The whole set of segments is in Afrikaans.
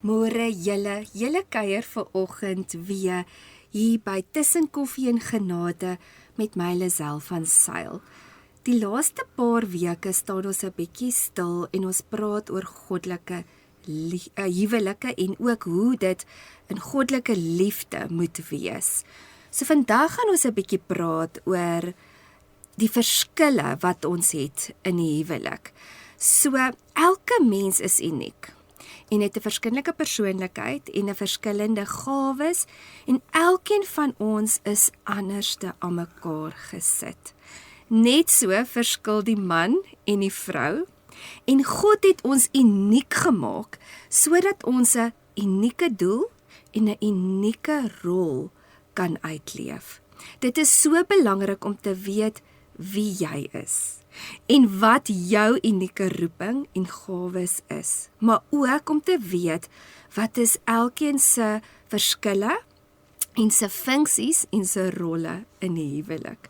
Môre julle kuier vanoggend weer hier by Tussen Koffie en Genade met my Lisel van Sail. Die laaste paar weke staan ons 'n bietjie stil en ons praat oor goddelike huwelike en ook hoe dit in goddelike liefde moet wees. So vandag gaan ons 'n bietjie praat oor die verskille wat ons het in die huwelik. So elke mens is uniek en het 'n verskillende persoonlikheid en 'n verskillende gawes en elkeen van ons is anderste aan mekaar gesit. Net so verskil die man en die vrou en God het ons uniek gemaak sodat ons 'n unieke doel en 'n unieke rol kan uitleef. Dit is so belangrik om te weet wie jy is en wat jou unieke roeping en gawes is, maar ook om te weet wat is elkeen se verskille en se funksies en se rolle in die huwelik.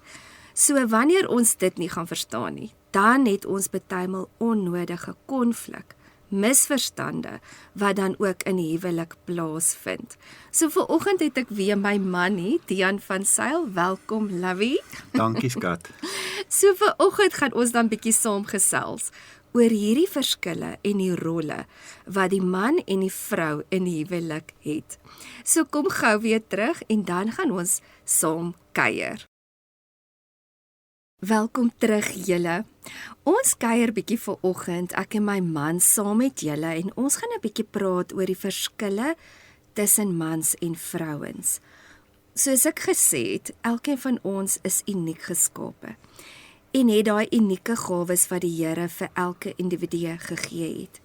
So wanneer ons dit nie gaan verstaan nie, dan het ons partymal onnodige konflik, misverstande wat dan ook in die huwelik plaasvind. So vanoggend het ek weer my man hier, Dian van Sail. Welkom, lovey. Dankie, skat. So vanoggend gaan ons dan bietjie saam gesels oor hierdie verskille en die rolle wat die man en die vrou in die huwelik het. So kom gou weer terug en dan gaan ons saam kuier. Welkom terug julle. Ons kuier bietjie vanoggend, ek en my man saam met julle en ons gaan 'n bietjie praat oor die verskille tussen mans en vrouens. Soos ek gesê het, elkeen van ons is uniek geskape en het daai unieke gawes wat die Here vir elke individu gegee het.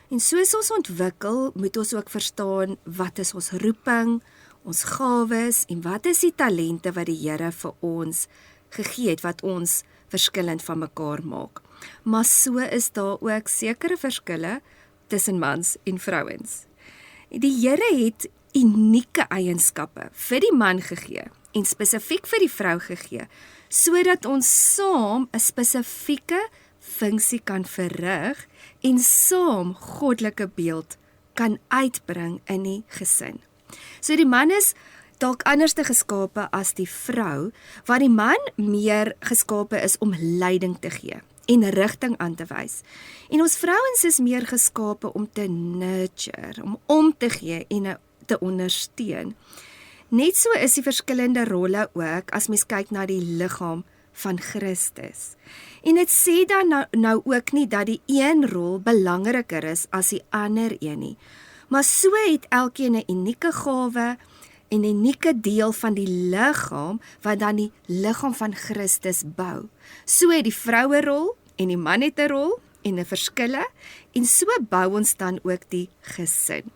En soos ons ontwikkel, moet ons ook verstaan wat is ons roeping, ons gawes en wat is die talente wat die Here vir ons gegee het wat ons verskillend van mekaar maak. Maar so is daar ook sekere verskille tussen mans en vrouens. Die Here het unieke eienskappe vir die man gegee en spesifiek vir die vrou gegee, sodat ons saam 'n spesifieke funksie kan verrig en saam goddelike beeld kan uitbring in die gesin. So die man is dalk anders te geskape as die vrou, waar die man meer geskape is om leiding te gee en rigting aan te wys. En ons vrouens is meer geskape om te nurture, om te gee en te ondersteun. Net so is die verskillende rolle ook as mens kyk na die liggaam van Christus. En dit sê dan nou ook nie dat die een rol belangriker is as die ander een nie. Maar so het elkeen 'n unieke gawe en 'n unieke deel van die liggaam wat dan die liggaam van Christus bou. So het die vroue rol en die man het 'n rol en 'n verskille en so bou ons dan ook die gesin.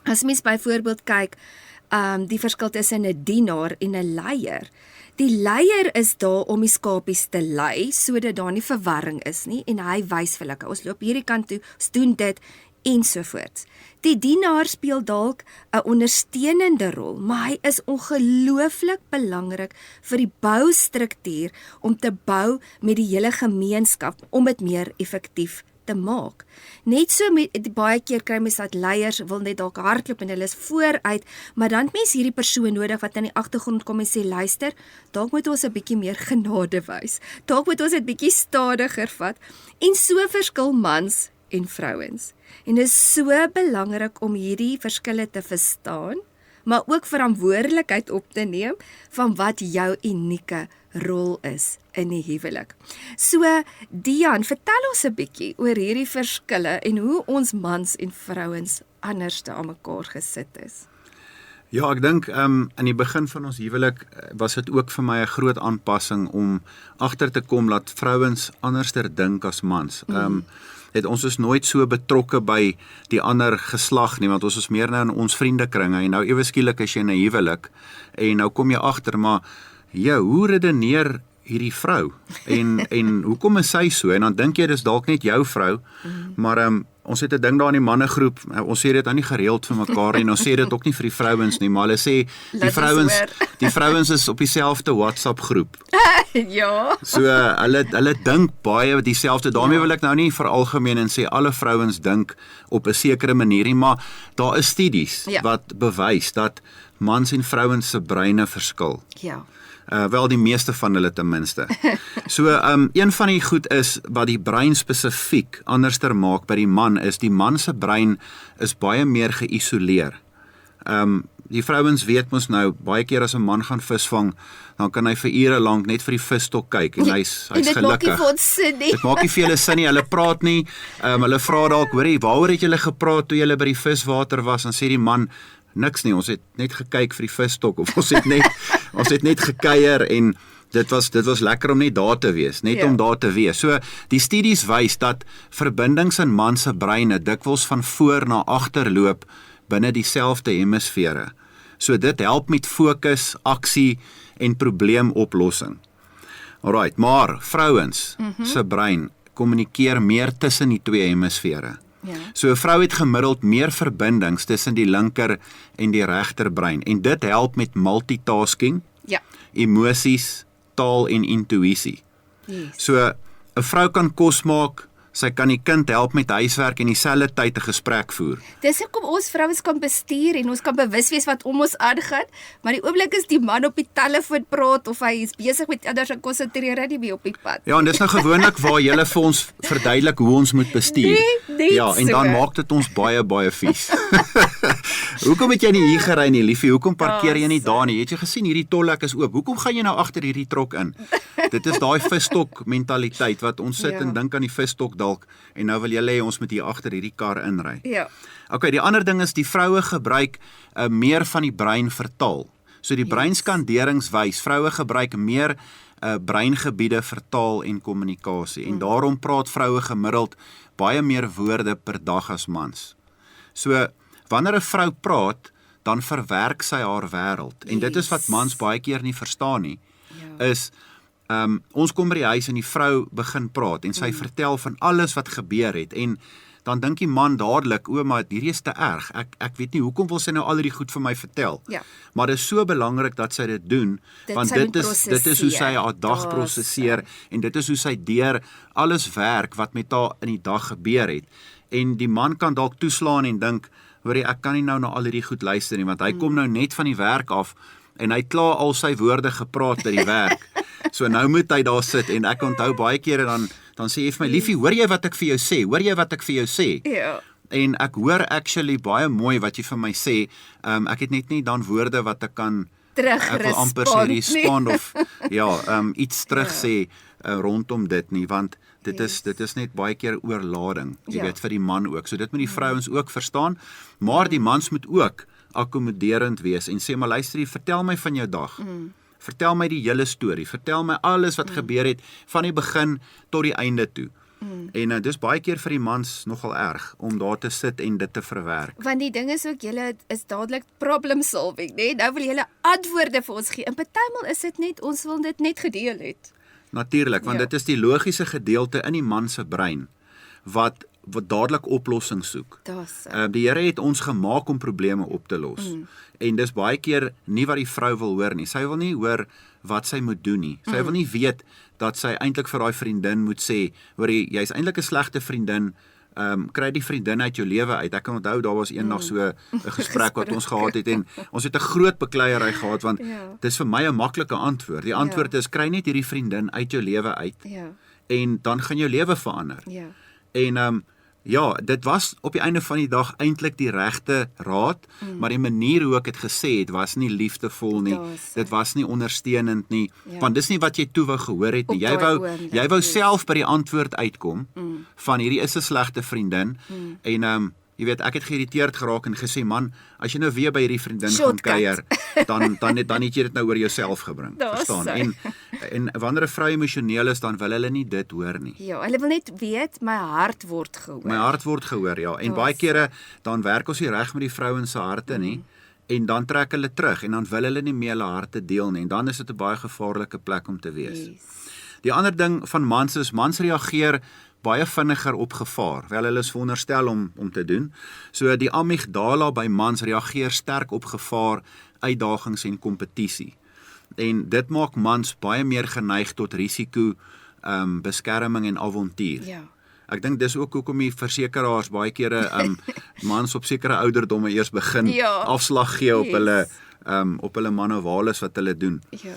As mens byvoorbeeld kyk, die verskil tussen 'n dienaar en 'n leier. Die leier is daar om die skapies te lei sodat daar nie verwarring is nie en hy wys vir hulle, ons loop hierdie kant toe, ons doen dit ensovoorts. Die dienaar speel dalk 'n ondersteunende rol, maar hy is ongelooflik belangrik vir die boustruktuur om te bou met die hele gemeenskap om dit meer effektief te maak. Net so met baie keer kry mens dat leiers wil net dalk hardloop en hulle is vooruit, maar dan het mens hierdie persoon nodig wat aan die agtergrond kom en sê, luister, dalk moet ons 'n bietjie meer genade wys. Dalk moet ons dit bietjie stadiger vat. En so verskil mans en vrouens. En dit is so belangrik om hierdie verskille te verstaan, maar ook verantwoordelikheid op te neem van wat jou unieke rol is in die huwelik. So, Dian, vertel ons 'n bietjie oor hierdie verskille en hoe ons mans en vrouens anderste aan mekaar gesit is. Ja, ek dink in die begin van ons huwelik was dit ook vir my 'n groot aanpassing om agter te kom dat vrouens anderster dink as mans. Ons is nooit so betrokke by die ander geslag nie, want ons is meer nou in ons vriendekringe en nou ewe skielik as jy in 'n huwelik en nou kom jy agter, maar hoe redeneer hierdie vrou en hoekom is sy so? En dan dink jy dis dalk net jou vrou, maar ons het 'n ding daar in die mannegroep. Ons sê dit nou nie gereeld vir mekaar en ons sê dit ook nie vir die vrouens nie, maar hulle sê die vrouens is op dieselfde WhatsApp groep. Ja. So hulle dink baie dieselfde. Daarmee wil ek nou nie veralgemeen en sê alle vrouens dink op 'n sekere manier nie, maar daar is studies wat bewys dat mans en vrouens se breine verskil. Ja. Wel die meeste van hulle ten minste. So een van die goed is wat die brein spesifiek anderster maak by die man is die man se brein is baie meer geïsoleer. Die vrouens weet mos nou baie keer as 'n man gaan visvang, dan kan hy vir ure lank net vir die visstok kyk en hy's gelukkig. Dit maak nie vir ons sin nie. Dit maak nie vir hulle sin nie. Hulle praat nie. Hulle vra dalk, hoorie, waaroor het julle gepraat toe julle by die viswater was? Dan sê die man niks nie, ons het net gekyk vir die visstok of ons het net gekuier en dit was lekker om net daar te wees, om daar te wees. So die studies wys dat verbindings in man se breine dikwels van voor na agter loop binne dieselfde hemisfere. So dit help met fokus, aksie en probleemoplossing. Alright, maar vrouens se brein kommunikeer meer tussen die twee hemisfere. Ja. So 'n vrou het gemiddeld meer verbindings tussen die linker en die regter brein en dit help met multitasking, emosies, taal en intuïsie. Yes. So 'n vrou kan kos maak, sy kan die kind help met huiswerk en dieselfde tyd 'n gesprek voer. Dis hoekom ons vrouens kan bestuur en ons kan bewus wees wat om ons aangaan, maar die oomblik is die man op die telefoon praat of hy is besig met anders en konsentreer hy nie meer op die pad. Ja, en dis nou gewoonlik waar jy vir ons verduidelik hoe ons moet bestuur. Nee, ja, en dan maak dit ons baie vies. Hoekom het jy nie hier gery nie, liefie? Hoekom parkeer jy nie daar nie? Het jy gesien hierdie tollhek is oop? Hoekom gaan jy nou agter hierdie trok in? Dit is daai visstok mentaliteit wat ons sit en dink aan die visstok dalk en nou wil jy hê ons moet hier agter hierdie kar inry. Ja. Okay, die ander ding is die vroue gebruik meer van die brein vir taal. So die breinskanderings wys vroue gebruik meer breingebiede vir taal en kommunikasie en daarom praat vroue gemiddeld baie meer woorde per dag as mans. So wanneer 'n vrou praat, dan verwerk sy haar wêreld en dit is wat mans baie keer nie verstaan nie. Is ons kom by die huis en die vrou begin praat en sy vertel van alles wat gebeur het en dan dink die man dadelik, maar hierdie is te erg. Ek weet nie hoekom wil sy nou al hierdie goed vir my vertel. Ja. Maar dit is so belangrik dat sy dit doen want dit is hoe sy haar dag prosesseer en dit is hoe sy deur alles werk wat met haar in die dag gebeur het. En die man kan dalk toeslaan en dink, hoorie, ek kan nie nou na al hierdie goed luister nie want hy kom nou net van die werk af en hy klaar al sy woorde gepraat by die werk. So nou moet hy daar sit en ek onthou baie kere dan sê jy vir my, liefie, hoor jy wat ek vir jou sê? Hoor jy wat ek vir jou sê? Ja. En ek hoor actually baie mooi wat jy vir my sê. Ek het net nie dan woorde wat ek kan ek wil amper sê respond of iets terug sê rondom dit nie, want dit is net baie keer oorlading, jy weet, vir die man ook. So dit moet die vrouens ook verstaan, maar die mans moet ook akkommoderend wees en sê, maar luister, vertel my van jou dag. Vertel my die hele storie, vertel my alles wat gebeur het, van die begin tot die einde toe. En dis baie keer vir die mans nogal erg, om daar te sit en dit te verwerk. Want die ding is ook, julle is dadelik problem solving, nee? Nou wil julle antwoorde vir ons gee, en partymal is dit net, ons wil dit net gedeel het. Natuurlik, want dit is die logiese gedeelte in die man se brein, wat dadelik oplossings soek. Die Here het ons gemaak om probleme op te los. En dis baie keer nie wat die vrou wil hoor nie. Sy wil nie hoor wat sy moet doen nie. Sy wil nie weet dat sy eintlik vir daai vriendin moet sê, hoor jy's eintlik 'n slegte vriendin, kry die vriendin uit jou lewe uit. Ek kan onthou daar was eendag so 'n gesprek wat ons gehad het en ons het 'n groot bekleierery gehad want dis vir my 'n maklike antwoord. Die antwoord is kry net hierdie vriendin uit jou lewe uit. En dan gaan jou lewe verander. En dit was op die einde van die dag eintlik die regte raad, maar die manier hoe ek dit gesê het was nie liefdevol nie. Dit was nie ondersteunend nie, want dis nie wat jy toe wou gehoor het nie. Jy wou self by die antwoord uitkom van hierdie is 'n slegte vriendin en jy weet, ek het geïrriteerd geraak en gesê, man, as jy nou weer by hierdie vriendin gaan kuier, dan het jy dit nou oor jouself gebring, verstaan? En wanneer 'n vrou emosioneel is, dan wil hulle nie dit hoor nie. Ja, hulle wil net weet, my hart word gehoor. My hart word gehoor, ja. En baie kere, dan werk ons nie reg met die vrouens se harte nie, en dan trek hulle terug, en dan wil hulle nie meer hulle harte deel nie, en dan is dit 'n baie gevaarlike plek om te wees. Die ander ding van mans is, mans reageer baie vinniger op gevaar, wel hulle is veronderstel om te doen. So die amygdala by mans reageer sterk op gevaar, uitdagings en kompetisie. En dit maak mans baie meer geneig tot risiko, beskerming en avontuur. Ja. Ek dink dis ook hoekom die versekeraars baie kere mans op sekere ouderdomme eers begin afslag gee op hulle manowales wat hulle doen. Ja.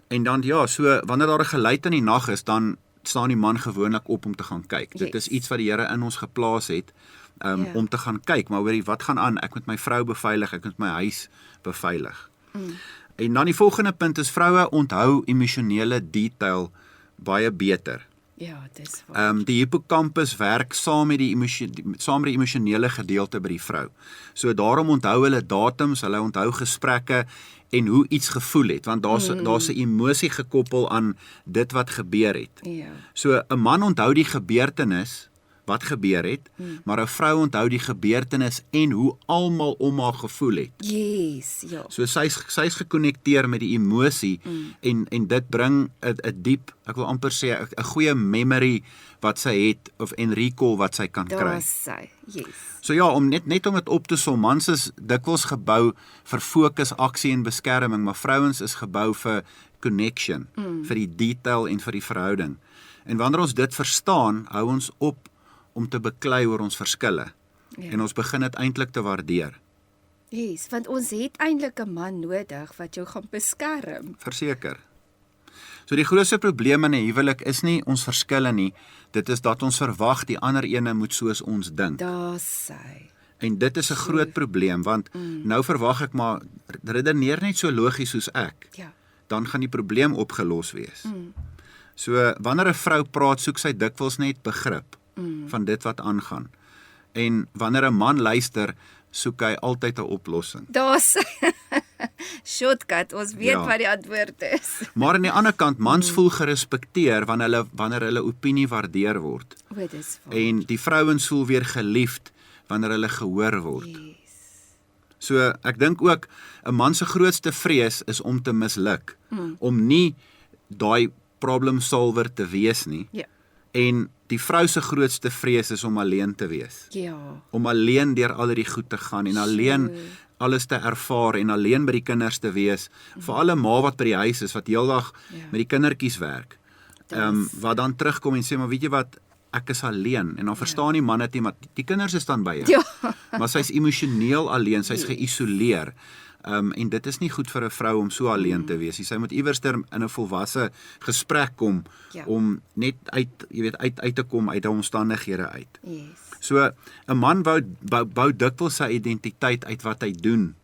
En dan so wanneer daar 'n geluid in die nag is, dan staan die man gewoonlik op om te gaan kyk. Dit is iets wat die Here in ons geplaas het om te gaan kyk, maar hoorie, wat gaan aan? Ek moet my vrou beveilig, ek moet my huis beveilig. En dan die volgende punt is, vroue onthou emosionele detail baie beter. Ja, dis waar. Die hippocampus werk saam met die emosionele gedeelte by die vrou. So daarom onthou hulle datums, hulle onthou gesprekke en hoe iets gevoel het, want daar's 'n emosie gekoppel aan dit wat gebeur het. Ja. So 'n man onthou die gebeurtenis wat gebeur het, maar 'n vrou onthou die gebeurtenis en hoe almal om haar gevoel het. Yes, ja. So sy's gekonnekteer met die emosie en dit bring 'n diep, ek wil amper sê 'n goeie memory wat sy het en recall wat sy kan kry. Daar sy. Yes. So ja, om net om dit op te som, mans is dikwels gebou vir fokus, aksie en beskerming, maar vrouens is gebou vir connection, vir die detail en vir die verhouding. En wanneer ons dit verstaan, hou ons op om te beklei oor ons verskille. Ja. En ons begin dit eintlik te waardeer. Yes, want ons het eintlik 'n man nodig wat jou gaan beskerm. Verseker. So die grootste probleem in 'n huwelik is nie ons verskille nie, dit is dat ons verwag die ander ene moet soos ons dink. Daar sy. En dit is 'n groot probleem, want nou verwag ek maar, redeneer net so logies soos ek. Ja. Dan gaan die probleem opgelos wees. So wanneer 'n vrou praat, soek sy dikwels net begrip van dit wat aangaan. En wanneer 'n man luister, soek hy altyd 'n oplossing. Daar sy. Shortcut, ons weet wat die antwoord is. Maar aan die ander kant, mans voel gerespekteer wanneer hulle opinie waardeer word. O, dis waar. En die vrouens voel weer geliefd wanneer hulle gehoor word. Yes. So ek dink ook 'n man se grootste vrees is om te misluk, om nie daai problem solver te wees nie. Ja. En die vrou se grootste vrees is om alleen te wees. Ja. Om alleen deur al die goed te gaan en alleen alles te ervaar en alleen by die kinders te wees. Veral 'n ma wat by die huis is, wat heeldag met die kindertjies werk. Wat dan terugkom en sê, maar weet jy wat, ek is alleen. En dan verstaan die man dit nie, maar die kinders is dan by jou. Ja. Maar sy's emosioneel alleen, sy's geïsoleer. En dit is nie goed vir 'n vrou om so alleen te wees. Sy moet iewers in 'n volwasse gesprek kom om net uit te kom uit die omstandighede uit. Yes. So 'n man bou dikwels sy identiteit uit wat hy doen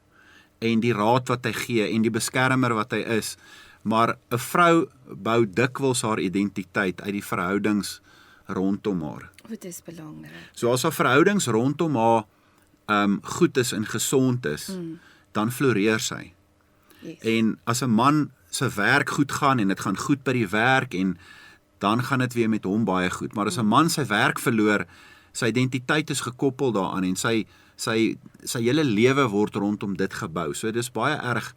en die raad wat hy gee en die beskermer wat hy is, maar 'n vrou bou dikwels haar identiteit uit die verhoudings rondom haar. Dit is belangrik. So as haar verhoudings rondom haar goed is en gesond is, dan floreer sy. Yes. En as 'n man se werk goed gaan en dit gaan goed by die werk, en dan gaan dit weer met hom baie goed. Maar as 'n man sy werk verloor, sy identiteit is gekoppel daaraan en sy hele lewe word rondom dit gebou. So dit is baie erg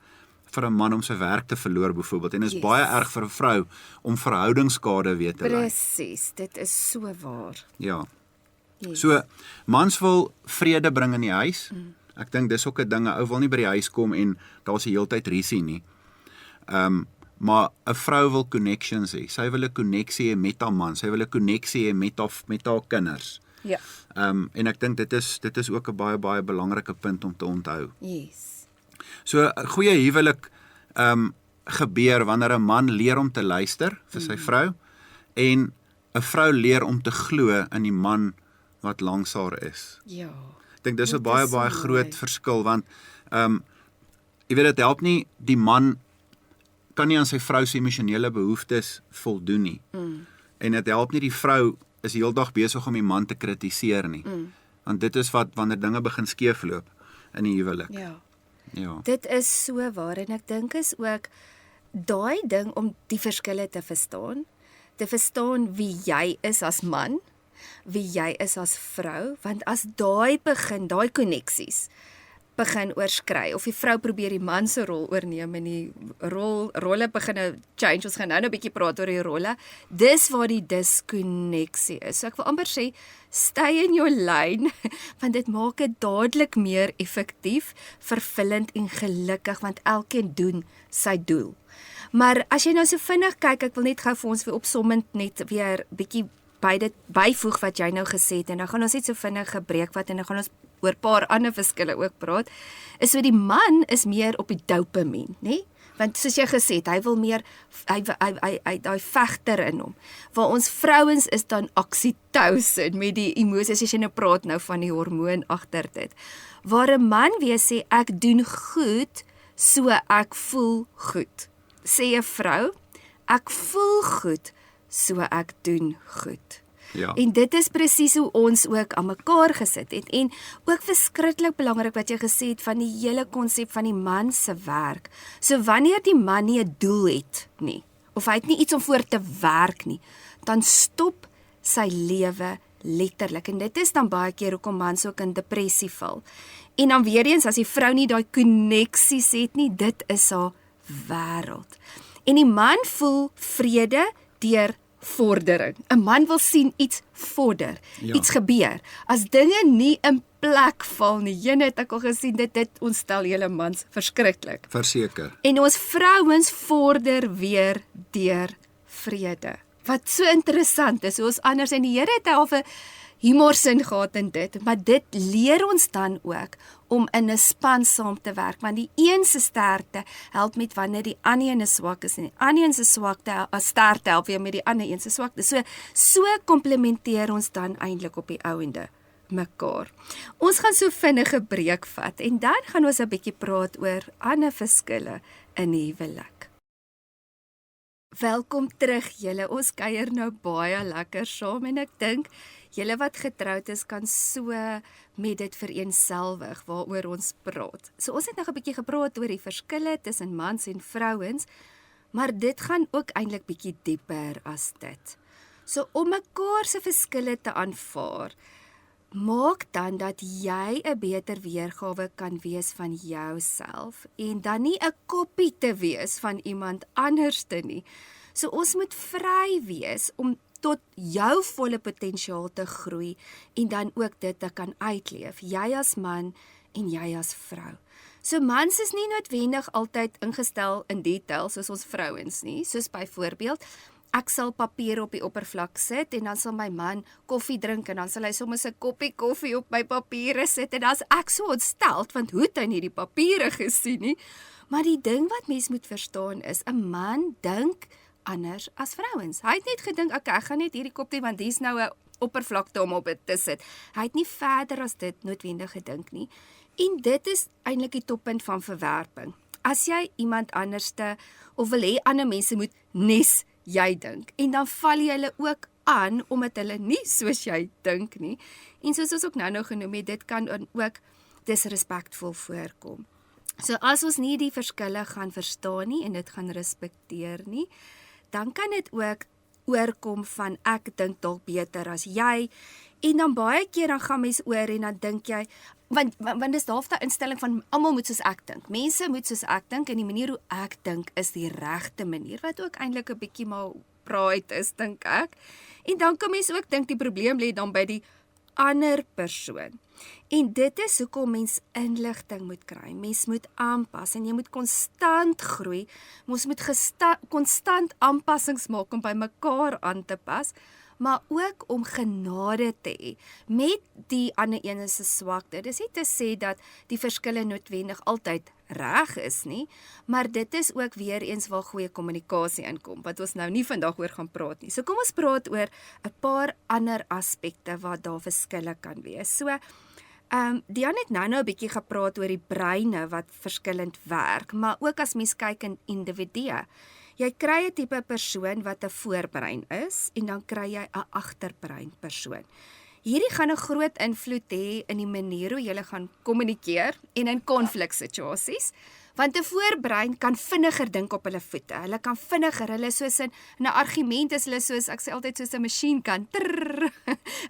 vir 'n man om sy werk te verloor byvoorbeeld, en is baie erg vir 'n vrou om verhoudingsskade weer te ly. Presies, dit is so waar. Ja. Yes. So mans wil vrede bring in die huis. Ek dink dis ook 'n ding, 'n ou wil nie by die huis kom en daar's die heeltyd rusie nie. Maar 'n vrou wil connections hê. Sy wil 'n koneksie hê met haar man, sy wil 'n koneksie hê met haar kinders. Ja. En ek dink dit is ook 'n baie belangrike punt om te onthou. Yes. So 'n goeie huwelik gebeur wanneer 'n man leer om te luister vir sy vrou en 'n vrou leer om te glo in die man wat langs haar is. Ja. Ek dink dis 'n Dit baie is so groot mooi. verskil, want jy weet, dit help nie, die man kan nie aan sy vrou se emosionele behoeftes voldoen nie. En dit help nie, die vrou is heeldag besig om die man te kritiseer nie. Want dit is wat wanneer dinge begin skeefloop in die huwelik. Ja. Ja. Dit is so waar, en ek dink is ook daai ding om die verskille te verstaan wie jy is as man, wie jy is as vrou, want as daai koneksies begin oorskry of die vrou probeer die man se rol oorneem en die rolle begin nou change. Ons gaan nou 'n bietjie praat oor die rolle. Dis waar die diskonneksie is. So ek wil amper sê stay in your lane want dit maak dit dadelik meer effektief, vervullend en gelukkig want elkeen doen sy doel. Maar as jy nou so vinnig kyk, ek wil net gou vir ons weer opsommend net weer bietjie by dit byvoeg wat jy nou gesê het en dan gaan ons net so vinnig gebreek wat en dan gaan ons oor 'n paar ander verskille ook praat. Is so die man is meer op die dopamien, nê? Want soos jy gesê het, hy wil meer hy daai vegter in hom. Waar ons vrouens is dan oksitosin met die emosies as jy nou praat nou van die hormoon agter dit. Waar 'n man weer sê ek doen goed, so ek voel goed. Sê 'n vrou, ek voel goed, so ek doen goed. Ja. En dit is presies hoe ons ook aan mekaar gesit het. En ook verskriklik belangrik wat jy gesê het van die hele konsep van die man se werk. So wanneer die man nie 'n doel het nie, of hy het nie iets om voor te werk nie, dan stop sy lewe letterlik. En dit is dan baie keer hoekom mans ook in depressie val. En dan weer eens, as die vrou nie daai koneksies het nie, dit is haar wêreld. En die man voel vrede deur vordering. 'n Man wil sien iets vorder, iets gebeur. As dinge nie in plek val nie, jene het ek al gesien, dit ontstel julle mans verskriklik. Verseker. En ons vrouens vorder weer deur vrede. Wat so interessant is, ons anders en die Here het half 'n humorsin gehad in dit, maar dit leer ons dan ook om in 'n span saam te werk, want die een se sterkte help met wanneer die ander een swak is en die ander een se sterkte help weer met die ander een se swakte. So komplementeer ons dan eintlik op die ouende mekaar. Ons gaan so vinnige breek vat en dan gaan ons 'n bietjie praat oor ander verskille in die huwelik. Welkom terug julle, ons kuier nou baie lekker saam en ek dink julle wat getroud is kan so met dit vereenselwig waaroor ons praat. So ons het nou 'n bietjie gepraat oor die verskille tussen mans en vrouens, maar dit gaan ook eintlik bietjie dieper as dit. So om mekaar se verskille te aanvaar, maak dan dat jy 'n beter weergawe kan wees van jouself en dan nie 'n kopie te wees van iemand anderste nie. So ons moet vry wees om tot jou volle potensiaal te groei en dan ook dit te kan uitleef, jy as man en jy as vrou. So mans is nie noodwendig altyd ingestel in detail soos ons vrouens nie, soos byvoorbeeld ek sal papier op die oppervlak sit en dan sal my man koffie drink en dan sal hy soms 'n koppie koffie op my papiere sit en dan's ek so ontsteld want hoe het hy nie die papiere gesien nie. Maar die ding wat mens moet verstaan is 'n man dink anders as vrouens. Hy het net gedink ek gaan net hierdie koppie want hier's nou 'n oppervlakte om op dit te sit. Hy het nie verder as dit noodwendig gedink nie. En dit is eintlik die toppunt van verwerping. As jy iemand anderste of wil hê ander mense moet nes jy dink en dan val jy hulle ook aan omdat hulle nie soos jy dink nie. En soos ons ook nou genoem het, dit kan ook disrespekvol voorkom. So as ons nie die verskille gaan verstaan nie en dit gaan respekteer nie, dan kan dit ook oorkom van ek dink dalk beter as jy en dan baie keer dan gaan mens oor en dan dink jy want dis half daai instelling van almal moet soos ek dink. Mense moet soos ek dink en die manier hoe ek dink is die regte manier wat ook eintlik 'n bietjie maar pride is dink ek. En dan kan mens ook dink die probleem lê dan by die ander persoon. En dit is hoekom mens inligting moet kry. Mens moet aanpas en jy moet konstant groei. Ons moet konstant aanpassings maak om by mekaar aan te pas, maar ook om genade te hê met die ander een se swakte. Dis nie te sê dat die verskille noodwendig altyd reg is nie, maar dit is ook weer eens waar goeie kommunikasie inkom, wat ons nou nie vandag oor gaan praat nie. So kom ons praat oor 'n paar ander aspekte waar daar verskille kan wees. So Dian het nou 'n bietjie gepraat oor die breine wat verskillend werk, maar ook as mens kyk in individue. Jy kry 'n tipe persoon wat 'n voorbrein is en dan kry jy 'n agterbrein persoon. Hierdie gaan 'n groot invloed hê in die manier hoe jy gaan kommunikeer en in konfliksituasies, want 'n voorbrein kan vinniger dink op hulle voete. Hulle kan vinniger, hulle soos in 'n argument is hulle soos ek sê altyd soos 'n masjien kan.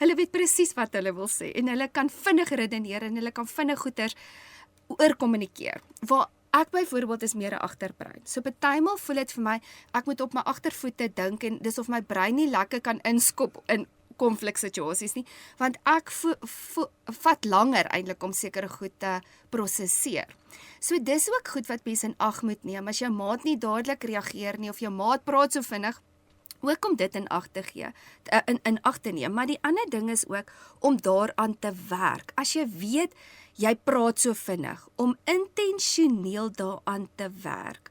Hulle weet presies wat hulle wil sê en hulle kan vinnig redeneer en hulle kan vinnig goeters oor kommunikeer. Waar ek byvoorbeeld is meer 'n agterbrein. So partymal voel dit vir my ek moet op my agtervoete dink en dis of my brein nie lekker kan inskop in konfliksituasies nie, want ek vat langer eintlik om sekere goed te prosesseer. So dis ook goed wat mense in ag moet neem. As jou maat nie dadelik reageer nie of jou maat praat so vinnig, ook om dit in ag te gee, in ag te neem. Maar die ander ding is ook om daaraan te werk. As jy weet jy praat so vinnig, om intentioneel daaraan te werk,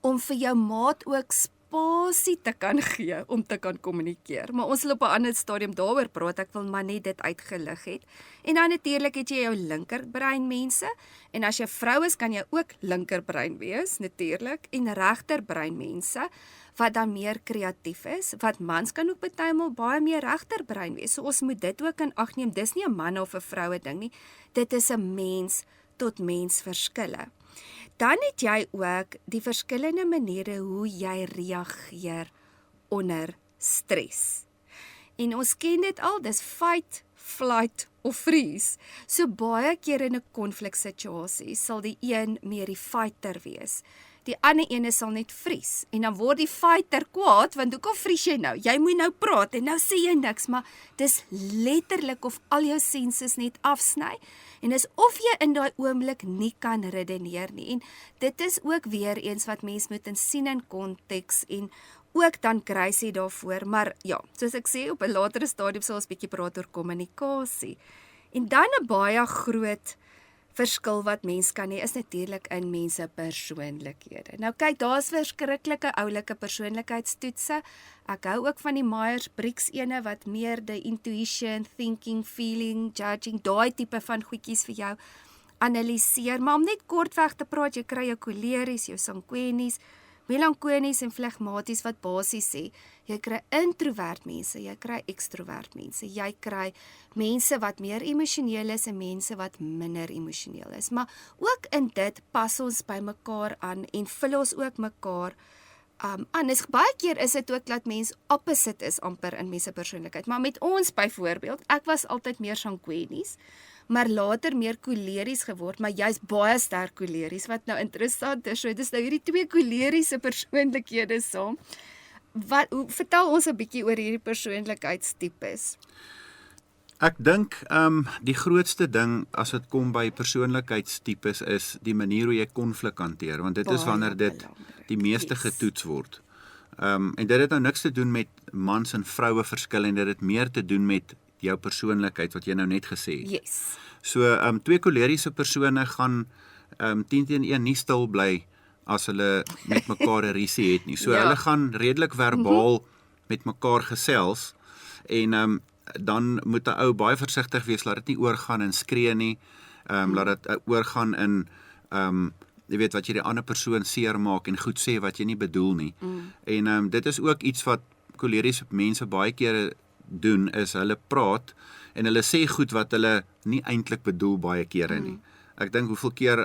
om vir jou maat ook spasie te kan gee om te kan kommunikeer. Maar ons sal op 'n ander stadium daaroor praat, ek wil maar net dit uitgelig het. En dan natuurlik het jy jou linkerbrein mense, en as jy vrou is, kan jy ook linkerbrein wees, natuurlik, en regterbrein mense, wat dan meer kreatief is, wat mans kan ook partymal baie meer regterbrein wees. So ons moet dit ook in ag neem, dis nie 'n man of 'n vroue ding nie, dit is 'n mens tot mens verskille. Dan het jy ook die verskillende maniere hoe jy reageer onder stres. En ons ken dit al, dis fight, flight of freeze. So baie keer in 'n konfliksituasie sal die een meer die fighter wees. Die ander ene sal net vries. En dan word die fighter kwaad, want hoekom vries jy nou? Jy moet nou praat en nou sê jy niks, maar dis letterlik of al jou senses net afsny. En dis of jy in daai oomblik nie kan redeneer nie. En dit is ook weer eens wat mens moet insien in konteks en ook dan kruisie daarvoor. Maar ja, soos ek sê, op 'n latere stadium sal ons bietjie praat oor kommunikasie. En dan 'n baie groot verskil wat mens kan hê is natuurlik in mense persoonlikhede. Nou kyk, daar's verskriklike oulike persoonlikheidstoetse. Ek hou ook van die Myers-Briggs ene wat meer die intuition, thinking, feeling, judging, daai tipe van goedjies vir jou analiseer. Maar om net kortweg te praat, jy kry jou koleries, jou sanguinies, melankolies en flegmaties wat basies sê, jy kry introvert mense, jy kry ekstrovert mense, jy kry mense wat meer emosioneel is en mense wat minder emosioneel is. Maar ook in dit pas ons by mekaar aan en vul ons ook mekaar aan. Baie keer is dit ook dat mens opposite is amper in mense persoonlikheid. Maar met ons byvoorbeeld, ek was altyd meer sanguinies, maar later meer koleries geword, maar jy's baie sterk koleries, wat nou interessant is. So dit is nou hierdie twee koleriese persoonlikhede saam. Vertel ons 'n bietjie oor hierdie persoonlikheidstipes. Ek dink die grootste ding as dit kom by persoonlikheidstipes is die manier hoe jy konflik hanteer, want dit is wanneer dit die meeste getoets word. En dit het nou niks te doen met mans en vroue verskil en dit het meer te doen met jou persoonlikheid wat jy nou net gesê het. Yes. So twee koleriese persone gaan 10 teen 1 nie stil bly as hulle met mekaar 'n risie het nie. So Ja. hulle gaan redelik verbaal met mekaar gesels en dan moet 'n ou baie versigtig wees laat dit nie oorgaan in skree nie. Laat dit oorgaan in jy weet wat jy die ander persoon seermaak en goed sê wat jy nie bedoel nie. En dit is ook iets wat koleriese mense baie kere doen, is hulle praat en hulle sê goed wat hulle nie eintlik bedoel baie kere nie. Ek dink hoeveel keer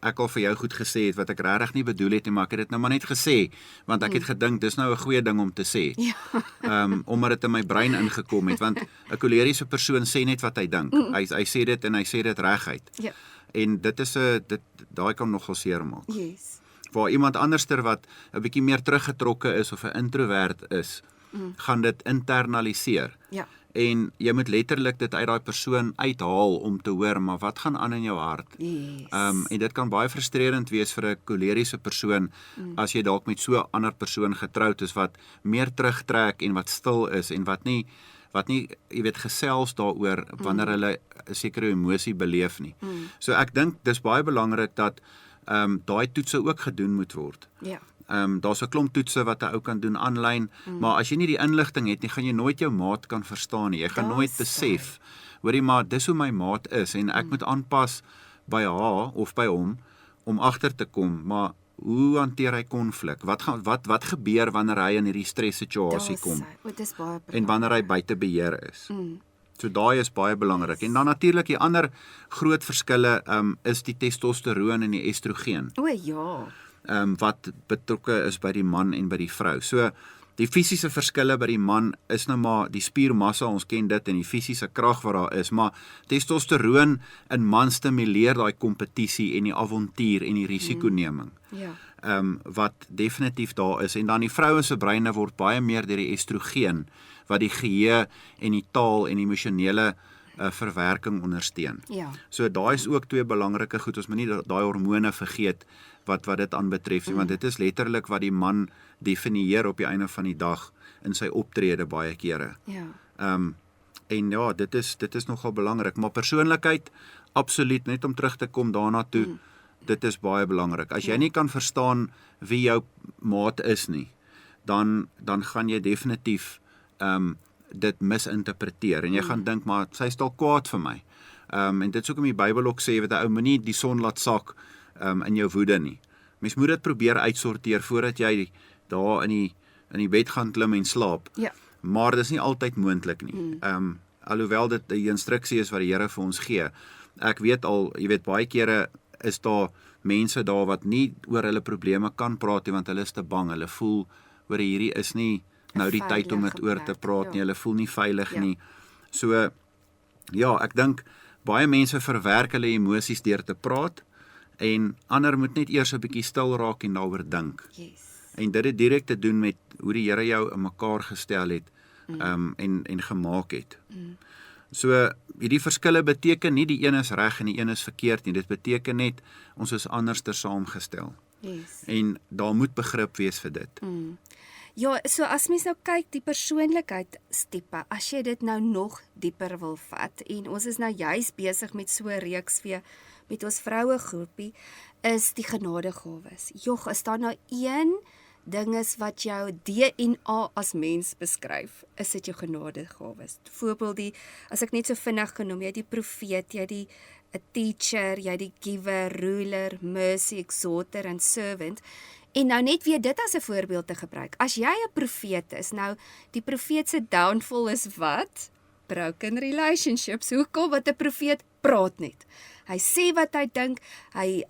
ek al vir jou goed gesê het wat ek regtig nie bedoel het nie, maar ek het dit nou maar net gesê, want ek het gedink dis nou 'n goeie ding om te sê. Omdat dit in my brein ingekom het, want 'n koleriese persoon sê net wat hy dink. Hy sê dit en hy sê dit reguit. Ja. En dit is daai kan nogal seermaak. Yes. Waar iemand anderster wat 'n bietjie meer teruggetrokke is of 'n introvert is, gaan dit internaliseer. Ja. En jy moet letterlik dit uit daai persoon uithaal om te hoor, maar wat gaan aan in jou hart? Yes. En dit kan baie frustrerend wees vir 'n koleriese persoon as jy dalk met so 'n ander persoon getroud is wat meer terugtrek en wat stil is en wat nie jy weet gesels daaroor wanneer hulle 'n sekere emosie beleef nie. So ek dink dis baie belangrik dat daai toetse ook gedoen moet word. Ja. Daar's 'n klomp toetse wat 'n ou kan doen aanlyn, maar as jy nie die inligting het nie, gaan jy nooit jou maat kan verstaan nie. Jy gaan nooit besef, hoorie maar, dis hoe my maat is en ek moet aanpas by haar of by hom om agter te kom, maar hoe hanteer hy konflik? Wat gebeur wanneer hy in hierdie stressituasie kom? Dit is baie En wanneer hy buite beheer is. So daai is baie belangrik. En dan natuurlik die ander groot verskille is die testosteroon en die estrogen. O ja. Wat betrokke is by die man en by die vrou. So Die fisiese verskille by die man is nou maar die spiermassa, ons ken dit, en die fisiese krag wat daar is, maar testosteroon in man stimuleer daai kompetisie en die avontuur en die risikoneming. Ja. Wat definitief daar is, en dan die vroue se breine word baie meer deur die estrogen wat die geheue en die taal en emosionele verwerking ondersteun. Ja. So daai is ook twee belangrike goed, ons moet nie daai hormone vergeet wat dit aanbetref nie, want dit is letterlik wat die man definieer op die einde van die dag in sy optrede baie kere. Ja. En ja, dit is nogal belangrik, maar persoonlikheid, absoluut, net om terug te kom daarna toe, dit is baie belangrik. As jy nie kan verstaan wie jou maat is nie, dan gaan jy definitief dit misinterpreteer, en jy gaan dink, maar sy is dalk kwaad vir my. En dit is ook om die Bybel ook sê, wat 'n ou moenie die son laat sak in jou woede nie. Mens moet dit probeer uitsorteer voordat jy daar in die bed gaan klim en slaap. Ja. Maar dit is nie altyd moontlik nie. Alhoewel dit die instruksie is wat die Here vir ons gee. Ek weet al, jy weet, baie kere is daar mense daar wat nie oor hulle probleme kan praat nie, want hulle is te bang. Hulle voel, hoor, hierdie is nie nou die tyd om dit oor te praat nie. Hulle voel nie veilig nie. So, ja, ek dink baie mense verwerk hulle emosies deur te praat, en ander moet net eers 'n bietjie stil raak en daaroor dink. Yes. En dit het direk te doen met hoe die Here jou in mekaar gestel het en gemaak het. So, hierdie verskille beteken nie die een is reg en die een is verkeerd nie. Dit beteken net ons is anderster saamgestel. Yes. En daar moet begrip wees vir dit. Ja, so as mens nou kyk, die persoonlikheidstipe, as jy dit nou nog dieper wil vat, en ons is nou juis besig met so 'n reeks met ons vroue groepie, is die genadegawes. Jog, is daar nou een ding is wat jou DNA as mens beskryf, is dit jou genadegawes. Voorbeeld as ek net so vinnig genoem, jy die profeet, jy die 'n teacher, jy die giver, ruler, mercy, exhorter en servant. En nou net weer dit as 'n voorbeeld te gebruik. As jy 'n profeet is, nou die profeet se downfall is wat? Broken relationships. Hoekom? Want 'n profeet praat net. Hy sê wat hy dink, hy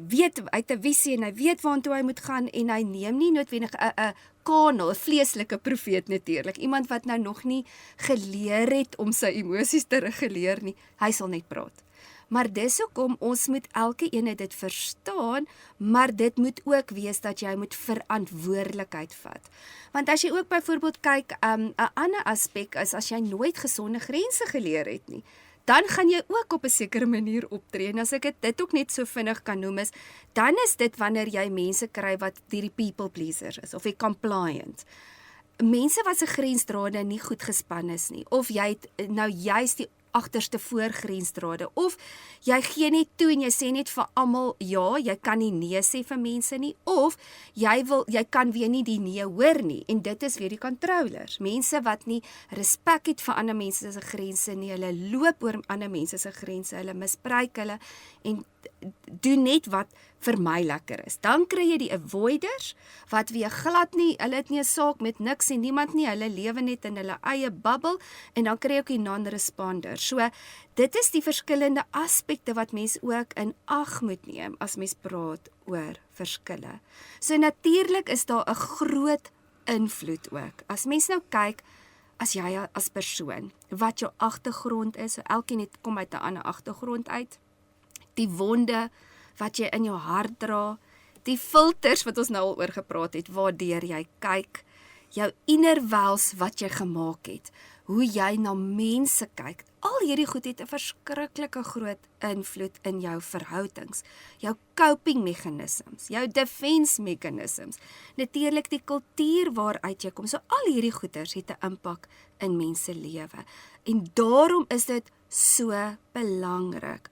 weet, hy het 'n visie en hy weet waartoe hy moet gaan, en hy neem nie noodwendig 'n carnal, 'n vleeslike profeet natuurlik. Iemand wat nou nog nie geleer het om sy emosies te reguleer nie. Hy sal net praat. Maar dis hoekom ons moet elke ene dit verstaan, maar dit moet ook wees dat jy moet verantwoordelikheid vat. Want as jy ook byvoorbeeld kyk, 'n ander aspek is as jy nooit gesonde grense geleer het nie, dan gaan jy ook op 'n sekere manier optree. En as ek dit ook net so vinnig kan noem is, dan is dit wanneer jy mense kry wat die people pleasers is, of die compliant. Mense wat se grensdrade nie goed gespan is nie, of jy het nou juist die agterste voorgrensdrade, of jy gee net toe en jy sê net vir almal ja, jy kan nie nee sê vir mense nie, of jy kan weer nie die nee hoor nie, en dit is weer die controllers, mense wat nie respek het vir ander mense se grense nie, hulle loop oor ander mense se grense, hulle misbruik hulle, en doen net wat vir my lekker is. Dan kry jy die avoiders, wat weer glad nie, hulle het nie 'n saak met niks en niemand nie, hulle lewe net in hulle eie bubbel, en dan kry jy ook die non-responders. So, dit is die verskillende aspekte wat mens ook in ag moet neem, as mens praat oor verskille. So natuurlik is daar 'n groot invloed ook. As mens nou kyk, as jy as persoon, wat jou agtergrond is, so elkeen het kom uit 'n ander agtergrond uit, die wonde wat jy in jou hart dra, die filters wat ons nou al oor gepraat het, waardeur jy kyk, jou inner wels wat jy gemaak het, hoe jy na mense kyk, al hierdie goed het 'n verskriklike groot invloed in jou verhoudings, jou coping mechanisms, jou defense mechanisms, natuurlik die kultuur waaruit jy kom, so al hierdie goeders het 'n impak in mense lewe, en daarom is dit so belangrik,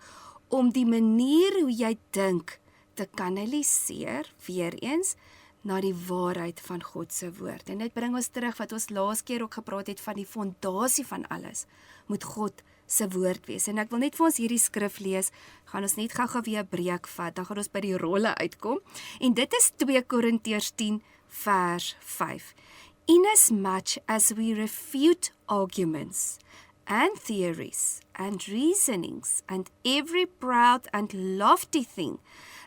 om die manier hoe jy dink te kanaliseer, weer eens, na die waarheid van God se woord. En dit bring ons terug wat ons laas keer ook gepraat het van die fondasie van alles, moet God se woord wees. En ek wil net vir ons hierdie skrif lees, gaan ons net gou-gou weer 'n breek vat, dan gaan ons by die rolle uitkom. En dit is 2 Korintiërs 10 vers 5. Inasmuch as we refute arguments and theories and reasonings and every proud and lofty thing